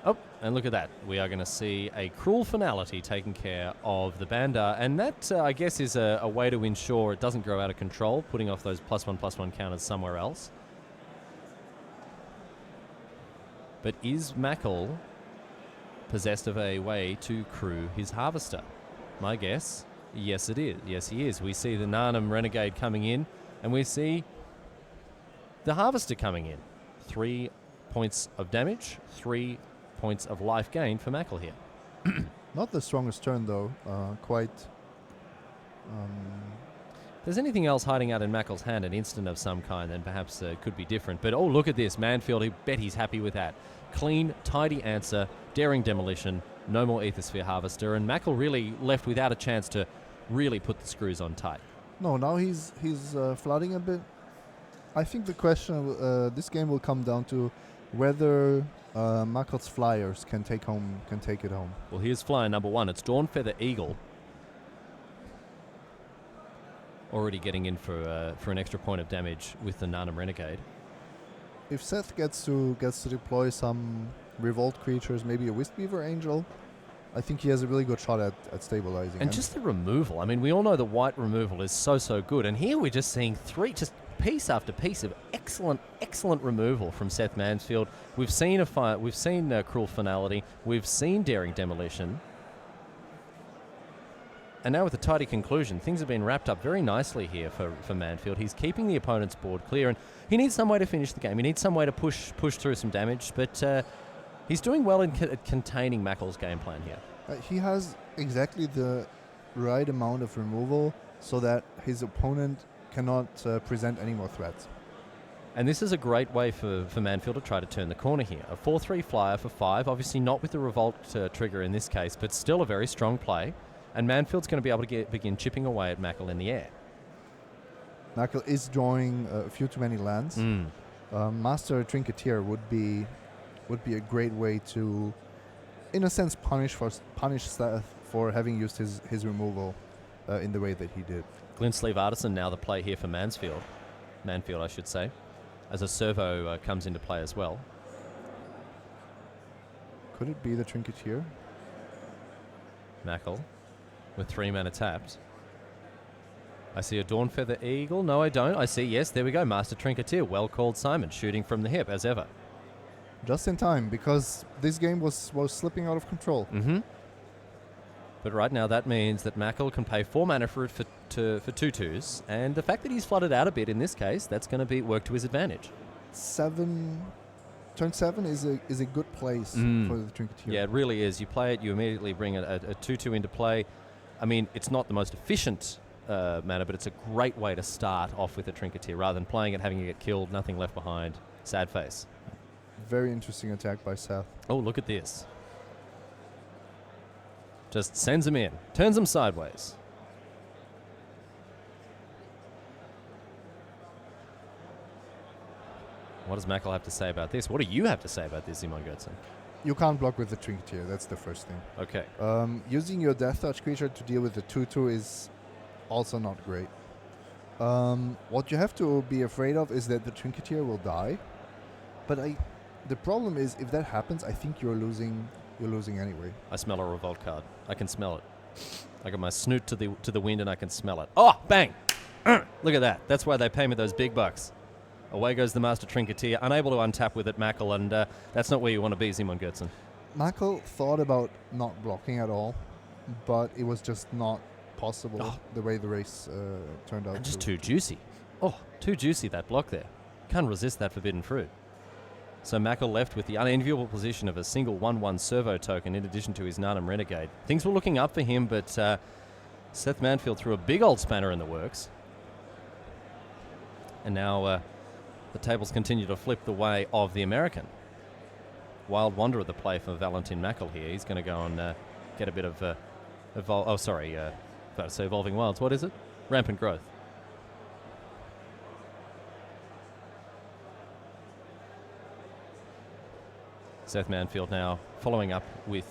Oh, and look at that. We are going to see a cruel finality taking care of the Bandar. And that, I guess, is a way to ensure it doesn't grow out of control, putting off those +1/+1 counters somewhere else. But is Mackel possessed of a way to crew his Harvester? My guess, yes it is. Yes, he is. We see the Narnum Renegade coming in, and we see the Harvester coming in. 3 points of damage, 3 points of life gain for Mackel here. Not the strongest turn, though. Quite... If there's anything else hiding out in Mackel's hand, an instant of some kind, then perhaps it could be different. But, oh, look at this. Manfield, I bet he's happy with that. Clean, tidy answer, daring demolition, no more Aethersphere Harvester, and Mackel really left without a chance to really put the screws on tight. No, now he's flooding a bit. I think the question this game will come down to whether Mackel's Flyers can take it home. Well, here's flyer number 1. It's Dawnfeather Eagle. Already getting in for an extra point of damage with the Narnum Renegade. If Seth gets to deploy some Revolt creatures, maybe a Wisp-Weaver Angel, I think he has a really good shot at stabilizing. And just the removal. I mean, we all know the white removal is so good. And here we're just seeing 3, just piece after piece of excellent removal from Seth Mansfield. We've seen Cruel Finality. We've seen Daring Demolition. And now with the tidy conclusion, things have been wrapped up very nicely here for Manfield. He's keeping the opponent's board clear, and he needs some way to finish the game. He needs some way to push through some damage, but he's doing well in containing Mackel's game plan here. He has exactly the right amount of removal so that his opponent cannot present any more threats. And this is a great way for Manfield to try to turn the corner here. A 4/3 flyer for 5, obviously not with the Revolt trigger in this case, but still a very strong play. And Manfield's going to be able to begin chipping away at Mackel in the air. Mackel is drawing a few too many lands. Master Trinketeer would be a great way to, in a sense, punish Seth for having used his removal in the way that he did. Glintsleeve Artisan now the play here for Manfield, I should say, as a servo comes into play as well. Could it be the Trinketeer? Mackel with 3 mana tapped. I see a Dawnfeather Eagle. No, I don't. I see, yes, there we go. Master Trinketeer. Well called, Simon. Shooting from the hip, as ever. Just in time, because this game was slipping out of control. But right now, that means that Mackel can pay 4 mana for it for 2/2s. And the fact that he's flooded out a bit in this case, that's going to work to his advantage. Turn 7 is a good place for the Trinketeer. Yeah, it really is. You play it, you immediately bring a 2/2 into play. I mean, it's not the most efficient mana, but it's a great way to start off with a Trinketeer rather than playing it, having it get killed, nothing left behind. Sad face. Very interesting attack by Seth. Oh, look at this. Just sends him in, turns him sideways. What does Mackel have to say about this? What do you have to say about this, Simon Goetzen? You can't block with the Trinketeer, that's the first thing. Okay. Using your Death Touch creature to deal with the 2/2 is also not great. What you have to be afraid of is that the Trinketeer will die. But the problem is, if that happens, I think you're losing anyway. I smell a Revolt card. I can smell it. I got my snoot to the wind and I can smell it. Oh, bang! Look at that. That's why they pay me those big bucks. Away goes the Master Trinketeer, unable to untap with it, Mackel, and that's not where you want to be, Simon Goetzen. Mackel thought about not blocking at all, but it was just not possible the way the race turned out. And just too juicy. Oh, too juicy, that block there. Can't resist that forbidden fruit. So Mackel left with the unenviable position of a single 1/1 servo token in addition to his Narnum Renegade. Things were looking up for him, but Seth Manfield threw a big old spanner in the works. And now the tables continue to flip the way of the American. Wild Wonder of the play for Valentin Mackel here. He's going to go and get a bit of Evolving Wilds. What is it? Rampant Growth. Seth Manfield now following up with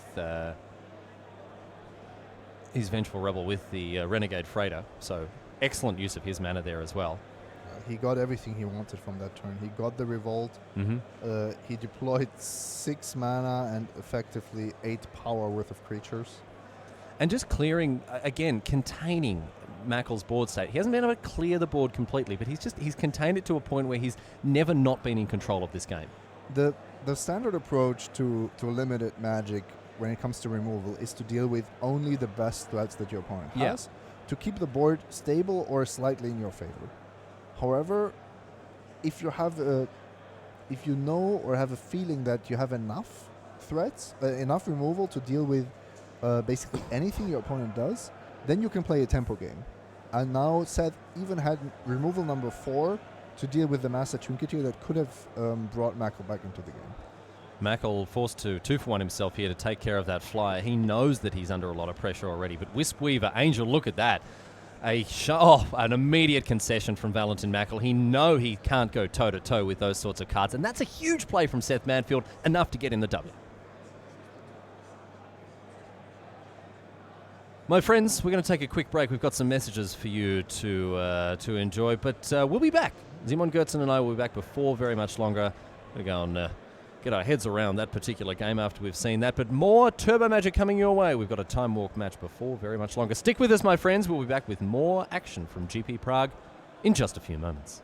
his Vengeful Rebel with the Renegade Freighter. So excellent use of his mana there as well. He got everything he wanted from that turn. He got the revolt. He deployed 6 mana and effectively 8 power worth of creatures. And just clearing, again, containing Mackel's board state. He hasn't been able to clear the board completely, but he's contained it to a point where he's never not been in control of this game. The standard approach to limited Magic when it comes to removal is to deal with only the best threats that your opponent has, to keep the board stable or slightly in your favor. However, if you know or have a feeling that you have enough threats, enough removal to deal with basically anything your opponent does, then you can play a tempo game. And now Seth even had removal number 4 to deal with the Master Trinketeer that could have brought Mackel back into the game. Mackel forced to 2-for-1 himself here to take care of that flyer. He knows that he's under a lot of pressure already, but Wisp Weaver, Angel, look at that. An immediate concession from Valentin Mackel. He can't go toe-to-toe with those sorts of cards, and that's a huge play from Seth Manfield, enough to get in the W. My friends, we're going to take a quick break. We've got some messages for you to enjoy, but we'll be back. Simon Gertzen and I will be back before very much longer. We're going to get our heads around that particular game after we've seen that, but more Turbo Magic coming your way. We've got a Time Walk match before very much longer. Stick with us, my friends. We'll be back with more action from GP Prague in just a few moments.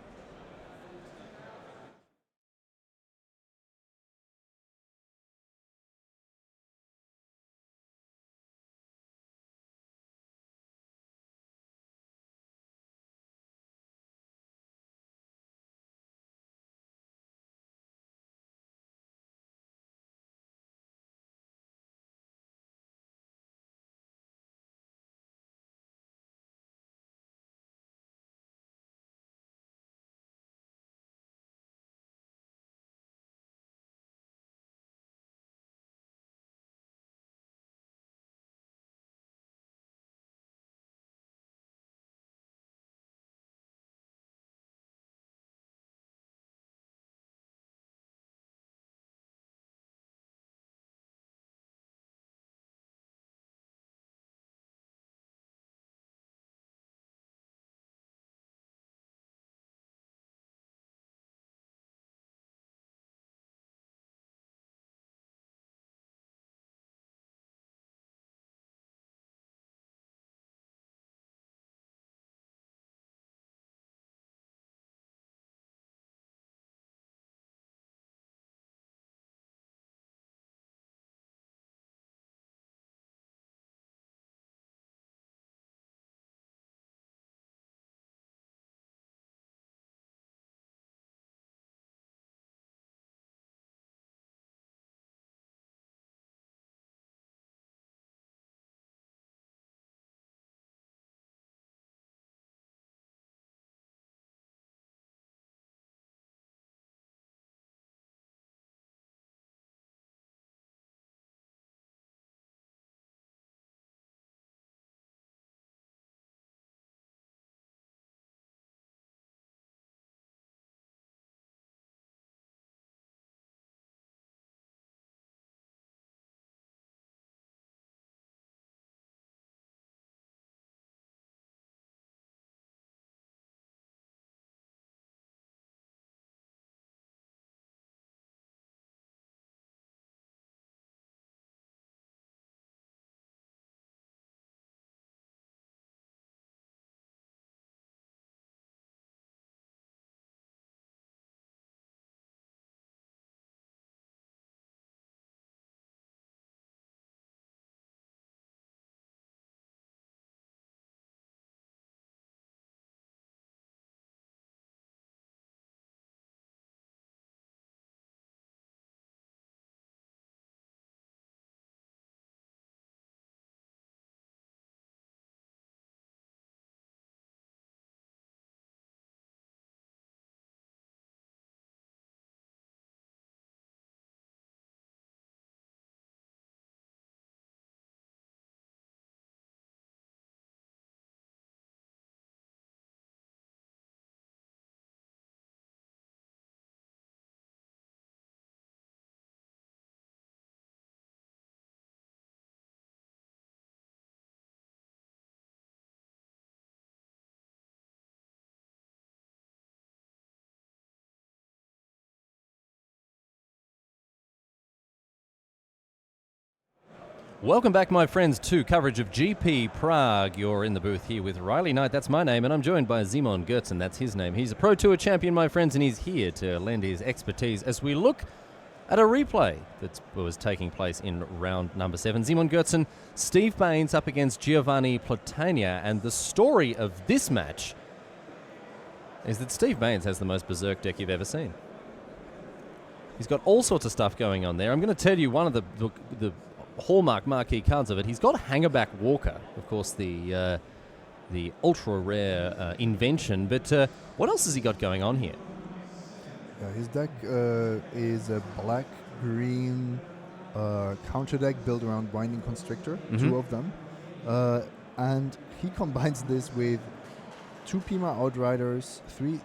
Welcome back, my friends, to coverage of GP Prague. You're in the booth here with Riley Knight, that's my name, and I'm joined by Simon Goertzen, that's his name. He's a Pro Tour champion, my friends, and he's here to lend his expertise as we look at a replay that was taking place in round number 7. Simon Goertzen, Steve Baines up against Giovanni Platania, and the story of this match is that Steve Baines has the most berserk deck you've ever seen. He's got all sorts of stuff going on there. I'm going to tell you one of the hallmark marquee cards of it. He's got Hangerback Walker, of course, the ultra rare invention. But what else has he got going on here? Yeah, his deck is a black-green counter deck built around Winding Constrictor, 2 of them, and he combines this with 2 Pima Outriders, 3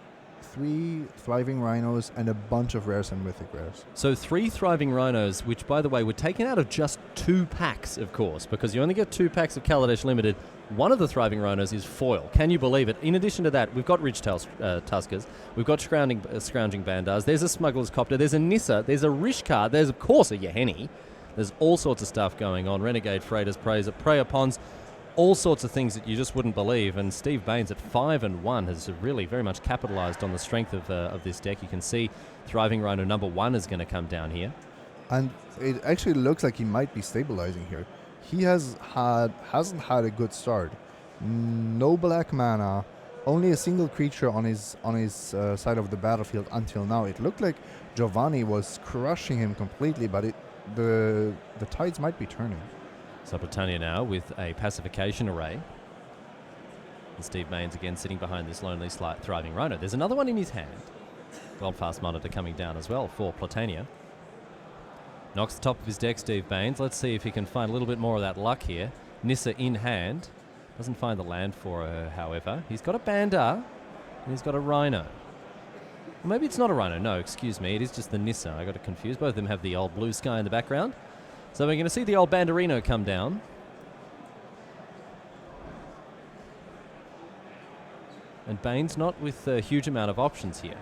Thriving Rhinos, and a bunch of rares and mythic rares. So 3 Thriving Rhinos, which, by the way, were taken out of just 2 packs, of course, because you only get 2 packs of Kaladesh Limited. One of the Thriving Rhinos is foil. Can you believe it? In addition to that, we've got Ridgetail Tuskers, we've got Scrounging Bandars, there's a Smuggler's Copter, there's a Nissa, there's a Rishkar, there's, of course, a Yeheni. There's all sorts of stuff going on. Renegade Freighters, Preya Ponds, all sorts of things that you just wouldn't believe. And Steve Baines at 5-1 has really very much capitalized on the strength of this deck. You can see Thriving Rhino number 1 is going to come down here. And it actually looks like he might be stabilizing here. He hasn't had a good start. No black mana, only a single creature on his side of the battlefield until now. It looked like Giovanni was crushing him completely, but the tides might be turning. So Platania now with a pacification array. And Steve Baines again sitting behind this lonely Thriving Rhino. There's another one in his hand. Goldfast Monitor coming down as well for Platania. Knocks the top of his deck, Steve Baines. Let's see if he can find a little bit more of that luck here. Nissa in hand. Doesn't find the land for her, however. He's got a Bandar, and he's got a Rhino. Well, maybe it's not a Rhino. No, excuse me. It is just the Nissa. I got it confused. Both of them have the old blue sky in the background. So we're going to see the old Bandarino come down. And Baines not with a huge amount of options here.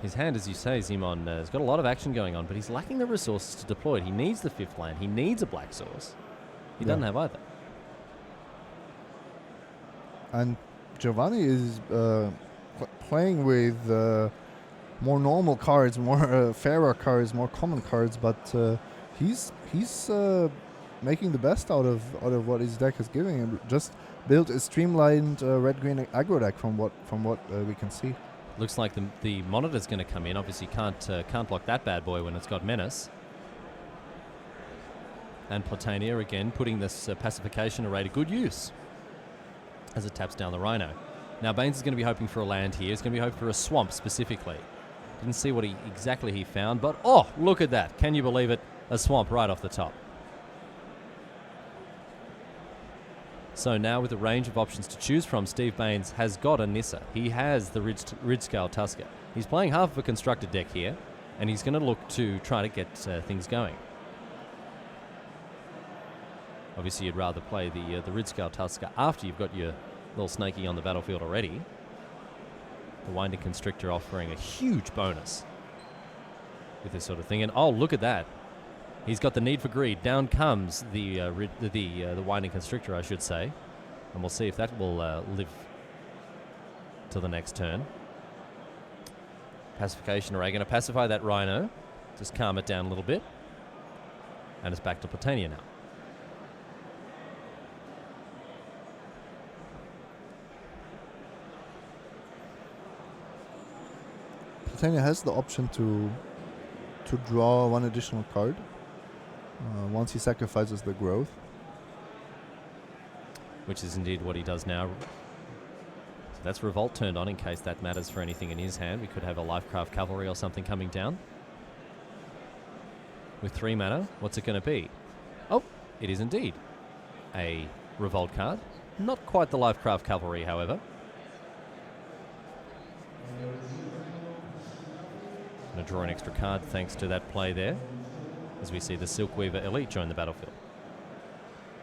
His hand, as you say, Simon, has got a lot of action going on, but he's lacking the resources to deploy it. He needs the 5th land. He needs a black source. He doesn't have either. And Giovanni is playing with more normal cards, more fairer cards, more common cards, but he's making the best out of what his deck is giving him. Just built a streamlined red-green aggro deck from what we can see. Looks like the Monitor's going to come in. Obviously can't block that bad boy when it's got Menace. And Platania again putting this pacification array to good use as it taps down the Rhino. Now Baines is going to be hoping for a land here. He's going to be hoping for a swamp specifically. Didn't see what exactly he found, but oh, look at that. Can you believe it? A swamp right off the top. So now with a range of options to choose from, Steve Baines has got a Nissa. He has the Ridgescale Tusker. He's playing half of a constructed deck here, and he's going to look to try to get things going. Obviously, you'd rather play the Ridgescale Tusker after you've got your little snaky on the battlefield already. The Winding Constrictor offering a huge bonus with this sort of thing. And oh, look at that. He's got the Need for Greed. Down comes the Winding Constrictor, I should say. And we'll see if that will live to the next turn. Pacification Array. Going to pacify that Rhino. Just calm it down a little bit. And it's back to Platania now. Platania has the option to draw 1 additional card once he sacrifices the growth. Which is indeed what he does now. So that's Revolt turned on in case that matters for anything in his hand. We could have a Lifecraft Cavalry or something coming down. With 3 mana, what's it going to be? Oh, it is indeed a Revolt card. Not quite the Lifecraft Cavalry, however. Going to draw an extra card thanks to that play there, as we see the Silkweaver Elite join the battlefield.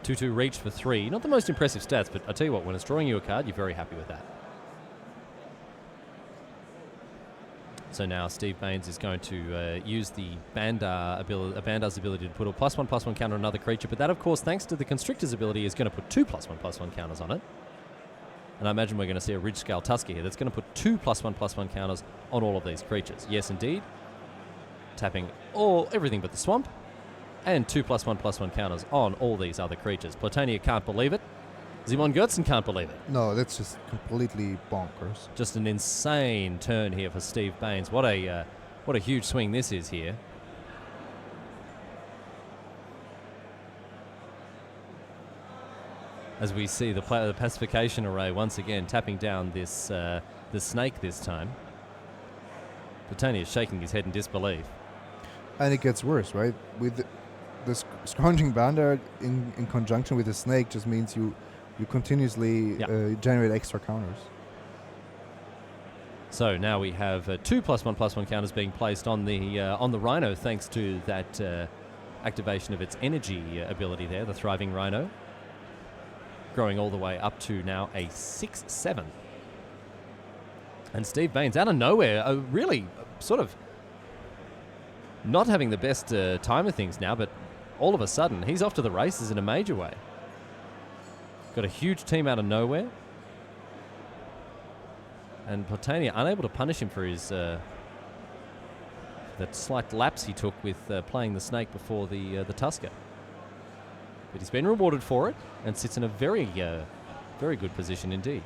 2-2 reach for 3. Not the most impressive stats, but I tell you what, when it's drawing you a card, you're very happy with that. So now Steve Baines is going to use the Bandar's ability to put a +1/+1 counter on another creature, but that, of course, thanks to the Constrictor's ability, is going to put 2 +1/+1 counters on it. And I imagine we're going to see a Ridge Scale Tusker here that's going to put 2 +1/+1 counters on all of these creatures. Yes, indeed. Tapping everything but the swamp, and 2 +1/+1 counters on all these other creatures. Platania can't believe it. Simon Gertzen can't believe it. No, that's just completely bonkers. Just an insane turn here for Steve Baines. What a huge swing this is here. As we see the pacification array once again tapping down this the snake this time. Platania is shaking his head in disbelief. And it gets worse, right? With the Scrounging Bandar in conjunction with the snake just means you continuously generate extra counters. So now we have 2 +1/+1 counters being placed on the Rhino, thanks to that activation of its energy ability there, the Thriving Rhino. Growing all the way up to now a 6/7. And Steve Baines, out of nowhere, really sort of not having the best time of things now, but all of a sudden, he's off to the races in a major way. Got a huge team out of nowhere. And Platania unable to punish him for his that slight lapse he took with playing the snake before the Tusker. But he's been rewarded for it and sits in a very good position indeed.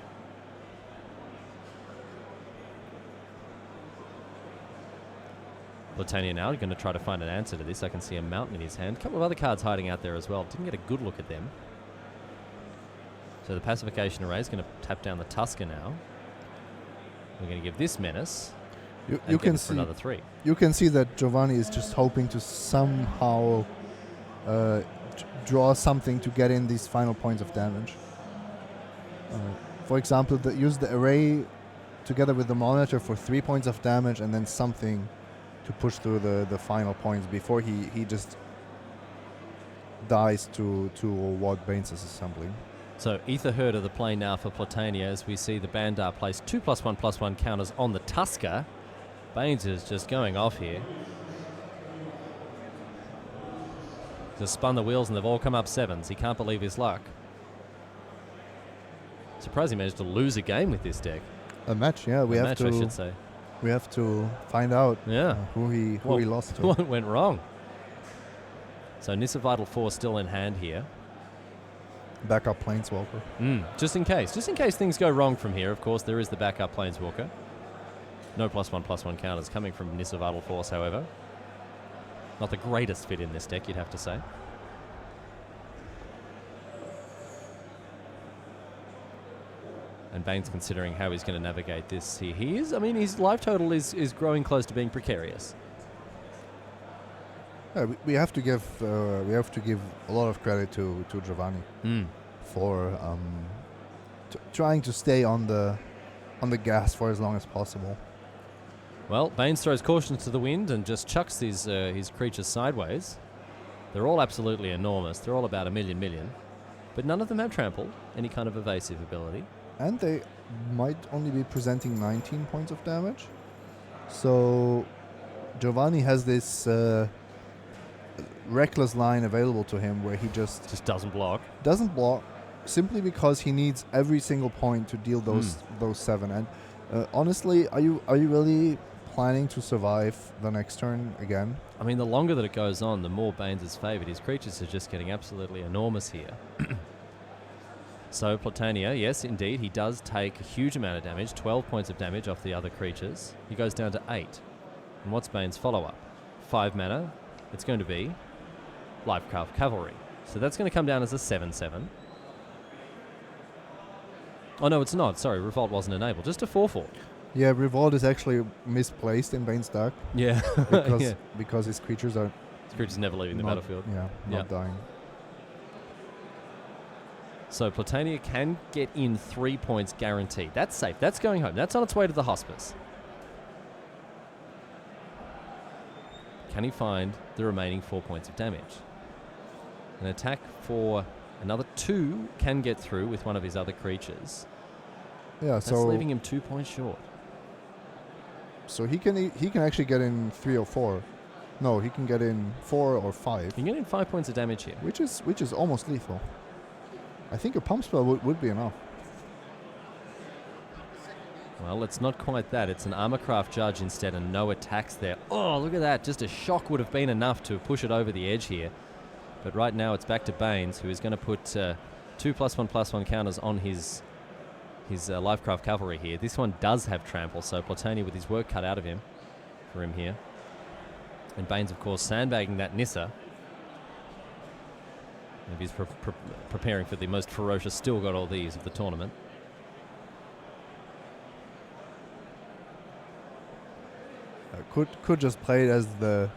Platania now going to try to find an answer to this. I can see a mountain in his hand. A couple of other cards hiding out there as well. Didn't get a good look at them. So the pacification array is going to tap down the Tusker now. We're going to give this menace. You can see for another 3. You can see that Giovanni is just hoping to somehow draw something to get in these final points of damage. For example, use the array together with the monitor for 3 points of damage, and then something to push through the final points before he just dies to what Baines is assembling. So Ether Herder the play now for Platania as we see the Bandar place 2 +1/+1 counters on the Tusker. Baines is just going off here. Just spun the wheels and they've all come up 7s. He can't believe his luck. Surprised he managed to lose a game with this deck. A match, yeah. I should say. We have to find out who he lost to. What went wrong? So Nissa Vital 4 still in hand here. Backup Planeswalker. Just in case things go wrong from here, of course, there is the backup Planeswalker. No +1/+1 counters coming from Nissa Vital Force, however. Not the greatest fit in this deck, you'd have to say. And Baines considering how he's going to navigate this here. His life total is growing close to being precarious. Yeah, we have to give a lot of credit to Giovanni for trying to stay on the gas for as long as possible. Well, Baines throws caution to the wind and just chucks his creatures sideways. They're all absolutely enormous. They're all about a million. But none of them have trample, any kind of evasive ability. And they might only be presenting 19 points of damage. So Giovanni has this reckless line available to him where he just doesn't block. Doesn't block simply because he needs every single point to deal those 7. And honestly, are you really planning to survive the next turn again? I mean, the longer that it goes on, the more Baines is favoured. His creatures are just getting absolutely enormous here. So Platania, yes, indeed, he does take a huge amount of damage, 12 points of damage off the other creatures. He goes down to 8. And what's Baines' follow-up? 5 mana. It's going to be Lifecraft Cavalry. So that's going to come down as a 7/7. Oh, no, it's not. Sorry, Revolt wasn't enabled. Just a 4/4. Yeah, Revolt is actually misplaced in Baines' deck. Yeah. because his creatures are... His creatures never leaving the battlefield. Yeah, not dying. So Platania can get in 3 points guaranteed. That's safe. That's going home. That's on its way to the hospice. Can he find the remaining 4 points of damage? An attack for another 2 can get through with one of his other creatures. Yeah, That's leaving him 2 points short. So he can actually get in 3 or 4. No, he can get in 4 or 5. You can get in 5 points of damage here. Which is almost lethal. I think a pump spell would be enough. Well, it's not quite that. It's an Armorcraft Judge instead and no attacks there. Oh, look at that. Just a shock would have been enough to push it over the edge here. But right now it's back to Baines, who is going to put 2 +1/+1 counters on his Lifecraft Cavalry here. This one does have Trample, so Platania with his work cut out of him for him here. And Baines, of course, sandbagging that Nissa. Maybe he's preparing for the most ferocious still got all these of the tournament. Could just play it as the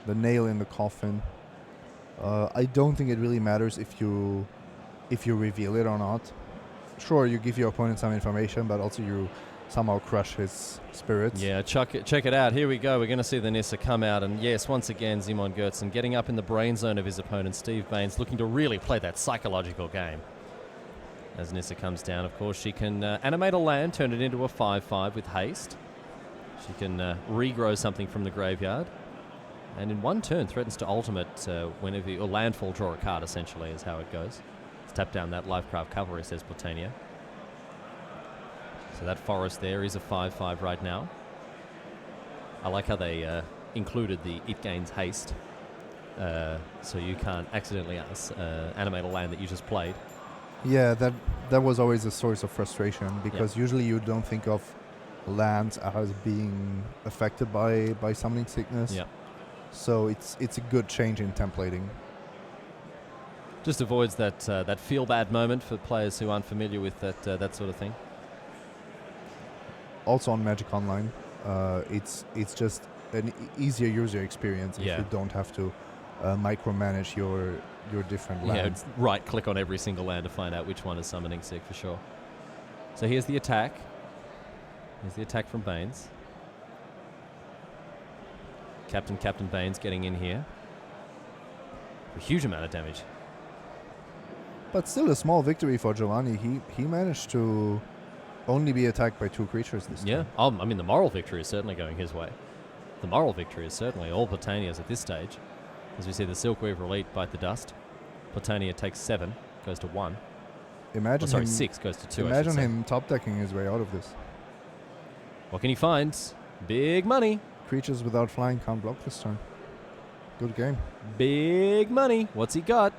nail in the coffin. I don't think it really matters if you reveal it or not. Sure, you give your opponent some information, but also you somehow crush his spirits. Yeah, check it out. Here we go. We're going to see the Nissa come out. And yes, once again, Simon Goertzen getting up in the brain zone of his opponent, Steve Baines, looking to really play that psychological game. As Nissa comes down, of course, she can animate a land, turn it into a 5/5 with haste. She can regrow something from the graveyard. And in one turn, threatens to ultimate whenever or landfall, draw a card, essentially, is how it goes. Let's tap down that Lifecraft Cavalry, says Platania. So that forest there is a 5/5 right now. I like how they included the it gains haste, so you can't accidentally animate a land that you just played. Yeah, that was always a source of frustration, because usually you don't think of lands as being affected by summoning sickness. Yeah. So it's a good change in templating. Just avoids that feel bad moment for players who aren't familiar with that sort of thing. Also on Magic Online, it's just an easier user experience if you don't have to micromanage your different lands. Yeah, right click on every single land to find out which one is summoning sick for sure. So here's the attack. Here's the attack from Baines. Captain Baines getting in here. A huge amount of damage. But still a small victory for Giovanni. He managed to only be attacked by 2 creatures this time. Yeah, I mean, the moral victory is certainly going his way. The moral victory is certainly all Platania's at this stage. As we see the Silkweaver Elite bite the dust. Platania takes 7, goes to 1. Imagine 6 goes to 2. Imagine him top decking his way out of this. What can he find? Big money. Creatures without flying can't block this turn. Good game. Big money. What's he got?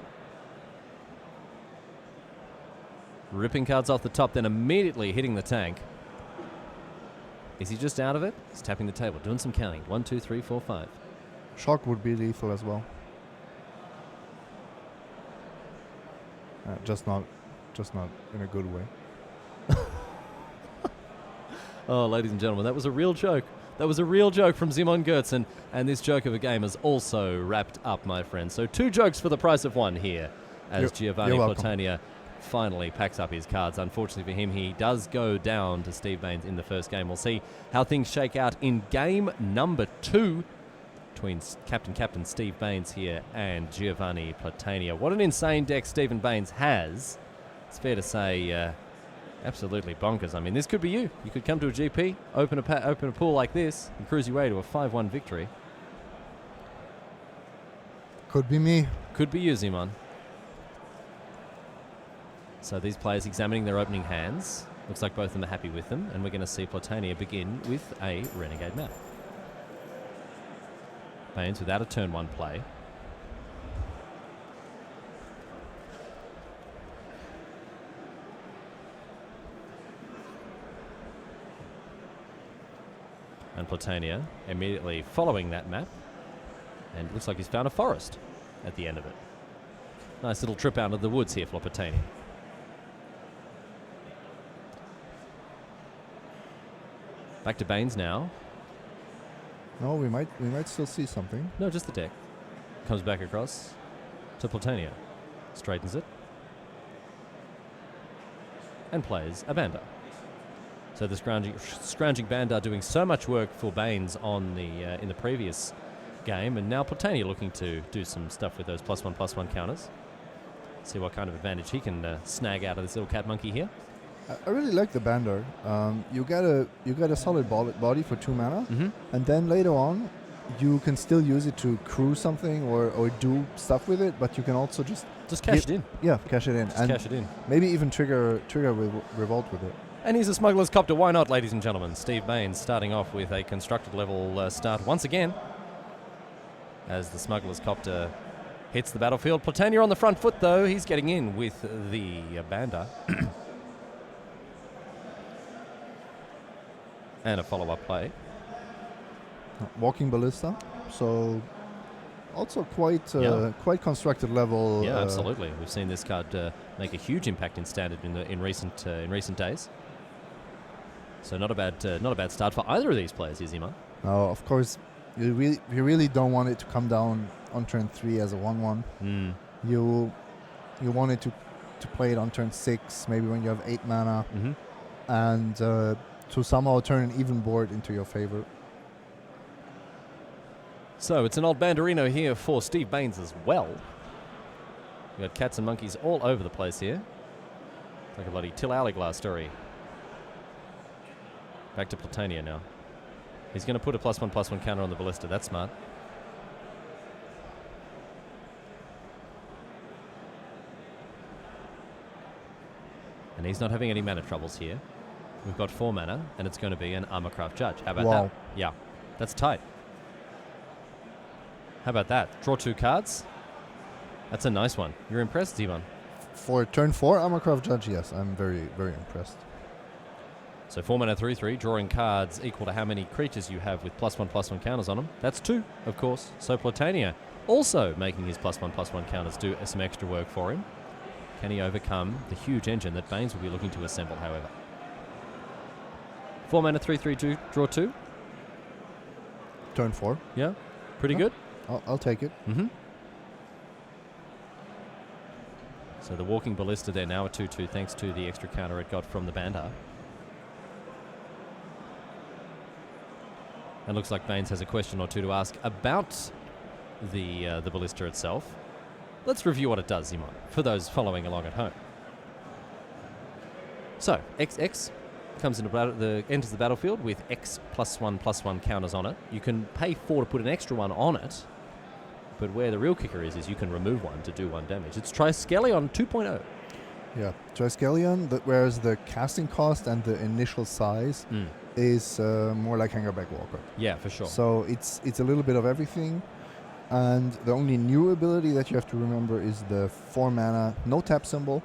Ripping cards off the top, then immediately hitting the tank. Is he just out of it? He's tapping the table, doing some counting. 1, 2, 3, 4, 5. Shock would be lethal as well. Just not in a good way. Oh, ladies and gentlemen, that was a real joke. That was a real joke from Simon Goertzen, and this joke of a game is also wrapped up, my friends. So 2 jokes for the price of 1 here, as Giovanni Platania finally packs up his cards. Unfortunately for him, he does go down to Steve Baines in the first game. We'll see how things shake out in game number 2 between Captain Steve Baines here and Giovanni Platania. What an insane deck Stephen Baines has. It's fair to say absolutely bonkers. I mean, this could be you. You could come to a GP, open a pool like this, and cruise your way to a 5-1 victory. Could be me. Could be you, Simon. So these players examining their opening hands. Looks like both of them are happy with them, and we're going to see Platania begin with a Renegade map. Baines without a turn 1 play. And Platania immediately following that map. And it looks like he's found a forest at the end of it. Nice little trip out of the woods here for Platania. Back to Baines now. No, we might still see something. No, just the deck. Comes back across to Platania. Straightens it. And plays a Bandar. So the scrounging Bandar doing so much work for Baines on the in the previous game, and now Platania looking to do some stuff with those +1/+1 counters. See what kind of advantage he can snag out of this little cat monkey here. I really like the Bander. You get a solid body for 2 mana, Mm-hmm. and then later on, you can still use it to crew something or do stuff with it. But you can also just Cash it in. cash it in, Just and cash it in. maybe even trigger revolt with it. And here's a Smuggler's Copter. Why not, ladies and gentlemen? Steve Baines starting off with a constructed level start once again. As the Smuggler's Copter hits the battlefield. Platania on the front foot, though. He's getting in with the Bander. And a follow-up play. Walking Ballista, so also quite constructed level. Yeah, absolutely. We've seen this card make a huge impact in Standard in recent days. So not a bad start for either of these players, Izima. Now, of course, you really don't want it to come down on turn 3 as a 1/1. You want it to play it on turn 6, maybe when you have 8 mana, Mm-hmm. and to somehow turn an even board into your favor. So it's an old Banderino here for Steve Baines as well. We've got cats and monkeys all over the place here. Like a bloody Till Hourglass story. Back to Platania now. He's going to put a +1/+1 counter on the Ballista. That's smart. And he's not having any mana troubles here. We've got 4 mana, and it's going to be an Armorcraft Judge. How about Wow. that? Yeah, that's tight. How about that? Draw 2 cards. That's a nice one. You're impressed, Ivan? For turn 4, Armorcraft Judge, yes, I'm very, very impressed. So 4 mana, 3/3, drawing cards equal to how many creatures you have with +1/+1 counters on them. That's 2, of course. So Platania also making his +1/+1 counters do some extra work for him. Can he overcome the huge engine that Baines will be looking to assemble, however? 4 mana, 3/3, draw 2. Turn 4. Yeah, pretty Yeah. good. I'll take it. Mm-hmm. So the Walking Ballista there now at 2/2 thanks to the extra counter it got from the Bandar. And looks like Baines has a question or two to ask about the Ballista itself. Let's review what it does, Zimon, for those following along at home. So, XX comes into enters the battlefield with X +1/+1 counters on it. You can pay 4 to put an extra one on it, but where the real kicker is you can remove one to do 1 damage. It's Triskelion 2.0. Yeah, Triskelion, whereas the casting cost and the initial size is more like Hangerback Walker. Yeah, for sure. So it's a little bit of everything. And the only new ability that you have to remember is the 4 mana, no tap symbol,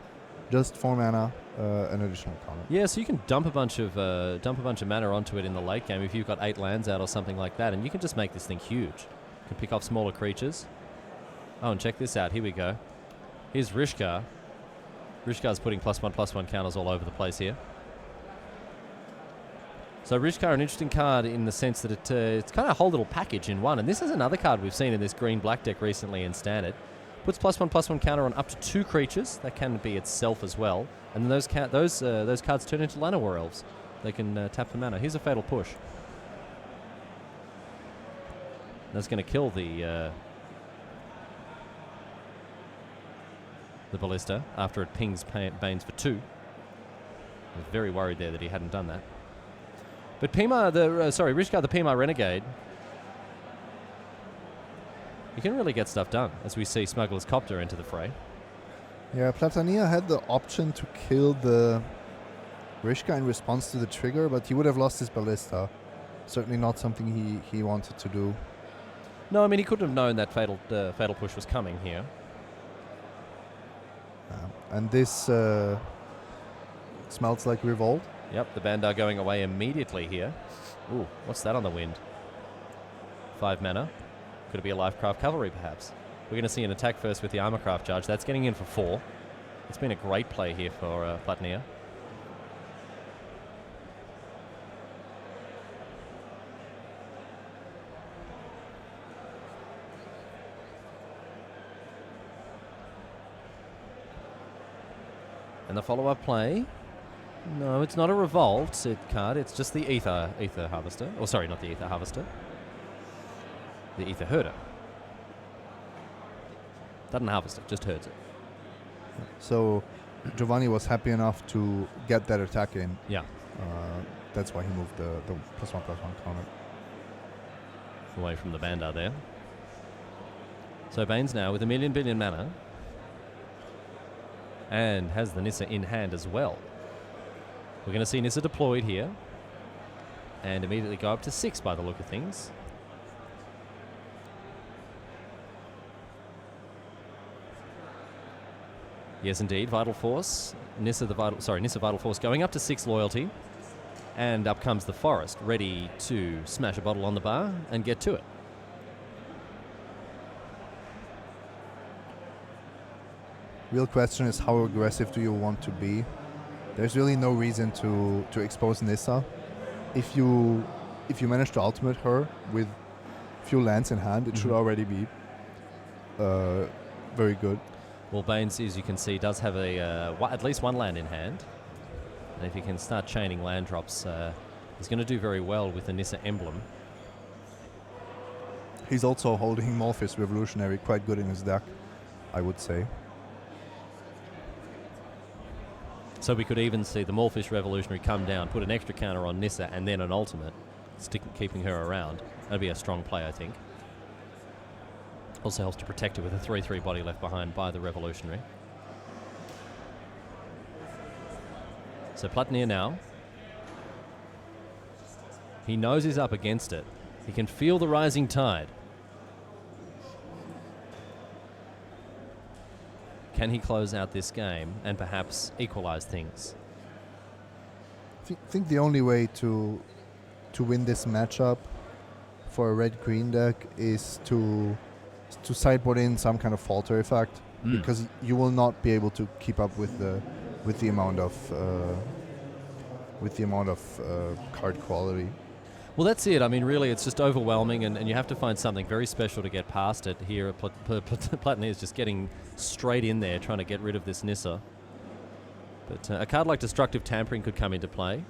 just 4 mana, an additional counter. Yeah, so you can dump a bunch of mana onto it in the late game if you've got 8 lands out or something like that, and you can just make this thing huge. You can pick off smaller creatures. Oh, and check this out. Here we go. Here's Rishkar. Rishkar's putting +1/+1 counters all over the place here. So Rishkar, an interesting card in the sense that it's kind of a whole little package in one. And this is another card we've seen in this green-black deck recently in Standard. Puts +1/+1 counter on up to 2 creatures. That can be itself as well. And then those cards turn into Llanowar Elves. They can tap for mana. Here's a Fatal Push. That's going to kill the Ballista after it pings Baines for 2. I was very worried there that he hadn't done that. But Rishkar the Pima Renegade, he can really get stuff done as we see Smuggler's Copter enter the fray. Yeah, Platania had the option to kill the Rishka in response to the trigger, but he would have lost his Ballista. Certainly not something he wanted to do. No, I mean, he couldn't have known that fatal push was coming here. And this smells like Revolt. Yep, the Bandar going away immediately here. Ooh, what's that on the wind? 5 mana. Could it be a Lifecraft Cavalry, perhaps? We're going to see an attack first with the Armorcraft Judge. That's getting in for 4. It's been a great play here for Platania. And the follow-up play. No, it's not a Revolt card. It's just the Ether Harvester. Oh, sorry, not the Ether Harvester. The Ether Herder. Doesn't harvest it, just herds it. So Giovanni was happy enough to get that attack in. Yeah. That's why he moved the +1/+1 counter. Away from the Bandar there. So Baines now with a billion mana. And has the Nissa in hand as well. We're going to see Nissa deployed here. And immediately go up to 6 by the look of things. Yes, indeed. Vital Force. Nissa Vital Force going up to 6 loyalty. And up comes the Forest, ready to smash a bottle on the bar and get to it. Real question is, how aggressive do you want to be? There's really no reason to expose Nissa. If you manage to ultimate her with few lands in hand, it should already be very good. Well, Baines, as you can see, does have at least one land in hand. And if he can start chaining land drops, he's going to do very well with the Nissa emblem. He's also holding Morphis Revolutionary quite good in his deck, I would say. So we could even see the Morphish Revolutionary come down, put an extra counter on Nissa, and then an ultimate, keeping her around. That'd be a strong play, I think. Also helps to protect her with a 3/3 body left behind by the Revolutionary. So Platinier now. He knows he's up against it. He can feel the rising tide. Can he close out this game and perhaps equalize things? I think the only way to win this matchup for a red-green deck is to sideboard in some kind of falter effect, because you will not be able to keep up with the amount of card quality. Well, that's it. I mean, really, it's just overwhelming, and you have to find something very special to get past it. Here, Platinier is just getting straight in there, trying to get rid of this Nissa. But a card like Destructive Tampering could come into play.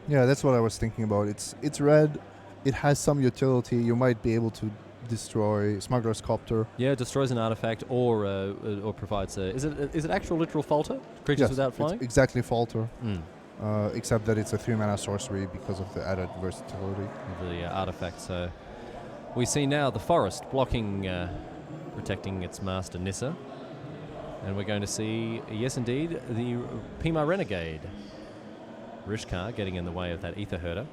Yeah, that's what I was thinking about. It's red. It has some utility. You might be able to destroy Smuggler's Copter. Yeah, destroys an artifact or provides a... Is it actual literal falter? Creatures without flying? It's exactly falter. Except that it's a 3-mana sorcery because of the added versatility. The artifact. So we see now the Forest blocking, protecting its master Nissa. And we're going to see, yes indeed, the Pima Renegade. Rishkar getting in the way of that Ether Herder.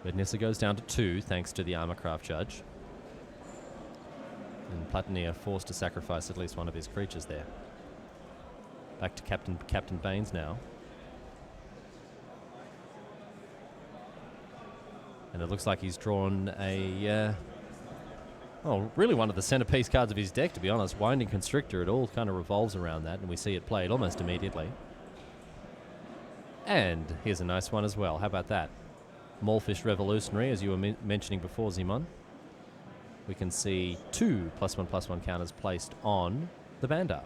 But Nissa goes down to 2 thanks to the Armorcraft Judge. And Platinier forced to sacrifice at least one of his creatures there. Back to Captain Baines now. And it looks like he's drawn really one of the centerpiece cards of his deck, to be honest. Winding Constrictor, it all kind of revolves around that, and we see it played almost immediately. And here's a nice one as well. How about that? Morphish Revolutionary, as you were mentioning before, Zimon. We can see 2 +1/+1 counters placed on the Bandar.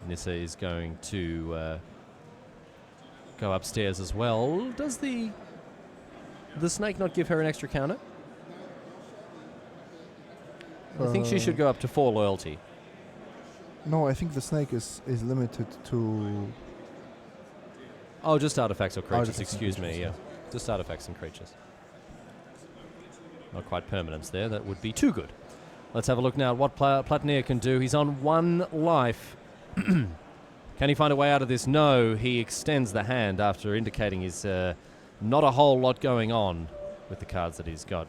Nissa is going to go upstairs as well. Does the snake not give her an extra counter? I think she should go up to 4 loyalty. No, I think the snake is limited to... Oh, just artifacts or creatures, Artifacts excuse me, yeah. Just artifacts and creatures. Not quite permanents there, that would be too good. Let's have a look now at what Platinier can do. He's on 1 life. Can he find a way out of this? No, he extends the hand after indicating he's not a whole lot going on with the cards that he's got.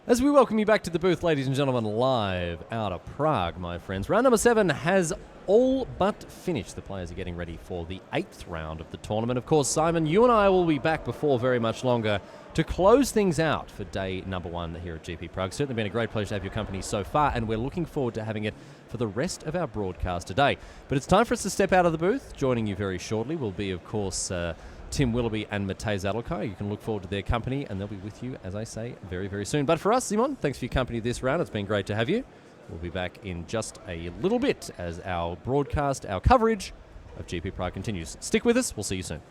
As we welcome you back to the booth, ladies and gentlemen, live out of Prague, my friends. Round number 7 has all but finished. The players are getting ready for the 8th round of the tournament. Of course, Simon, you and I will be back before very much longer to close things out for day number 1 here at GP Prague. Certainly been a great pleasure to have your company so far, and we're looking forward to having it for the rest of our broadcast today. But it's time for us to step out of the booth. Joining you very shortly will be, of course, Tim Willoughby and Matej Zadelkai. You can look forward to their company, and they'll be with you, as I say, very, very soon. But for us, Simon, thanks for your company this round. It's been great to have you. We'll be back in just a little bit as our broadcast, our coverage of GP Prague continues. Stick with us. We'll see you soon.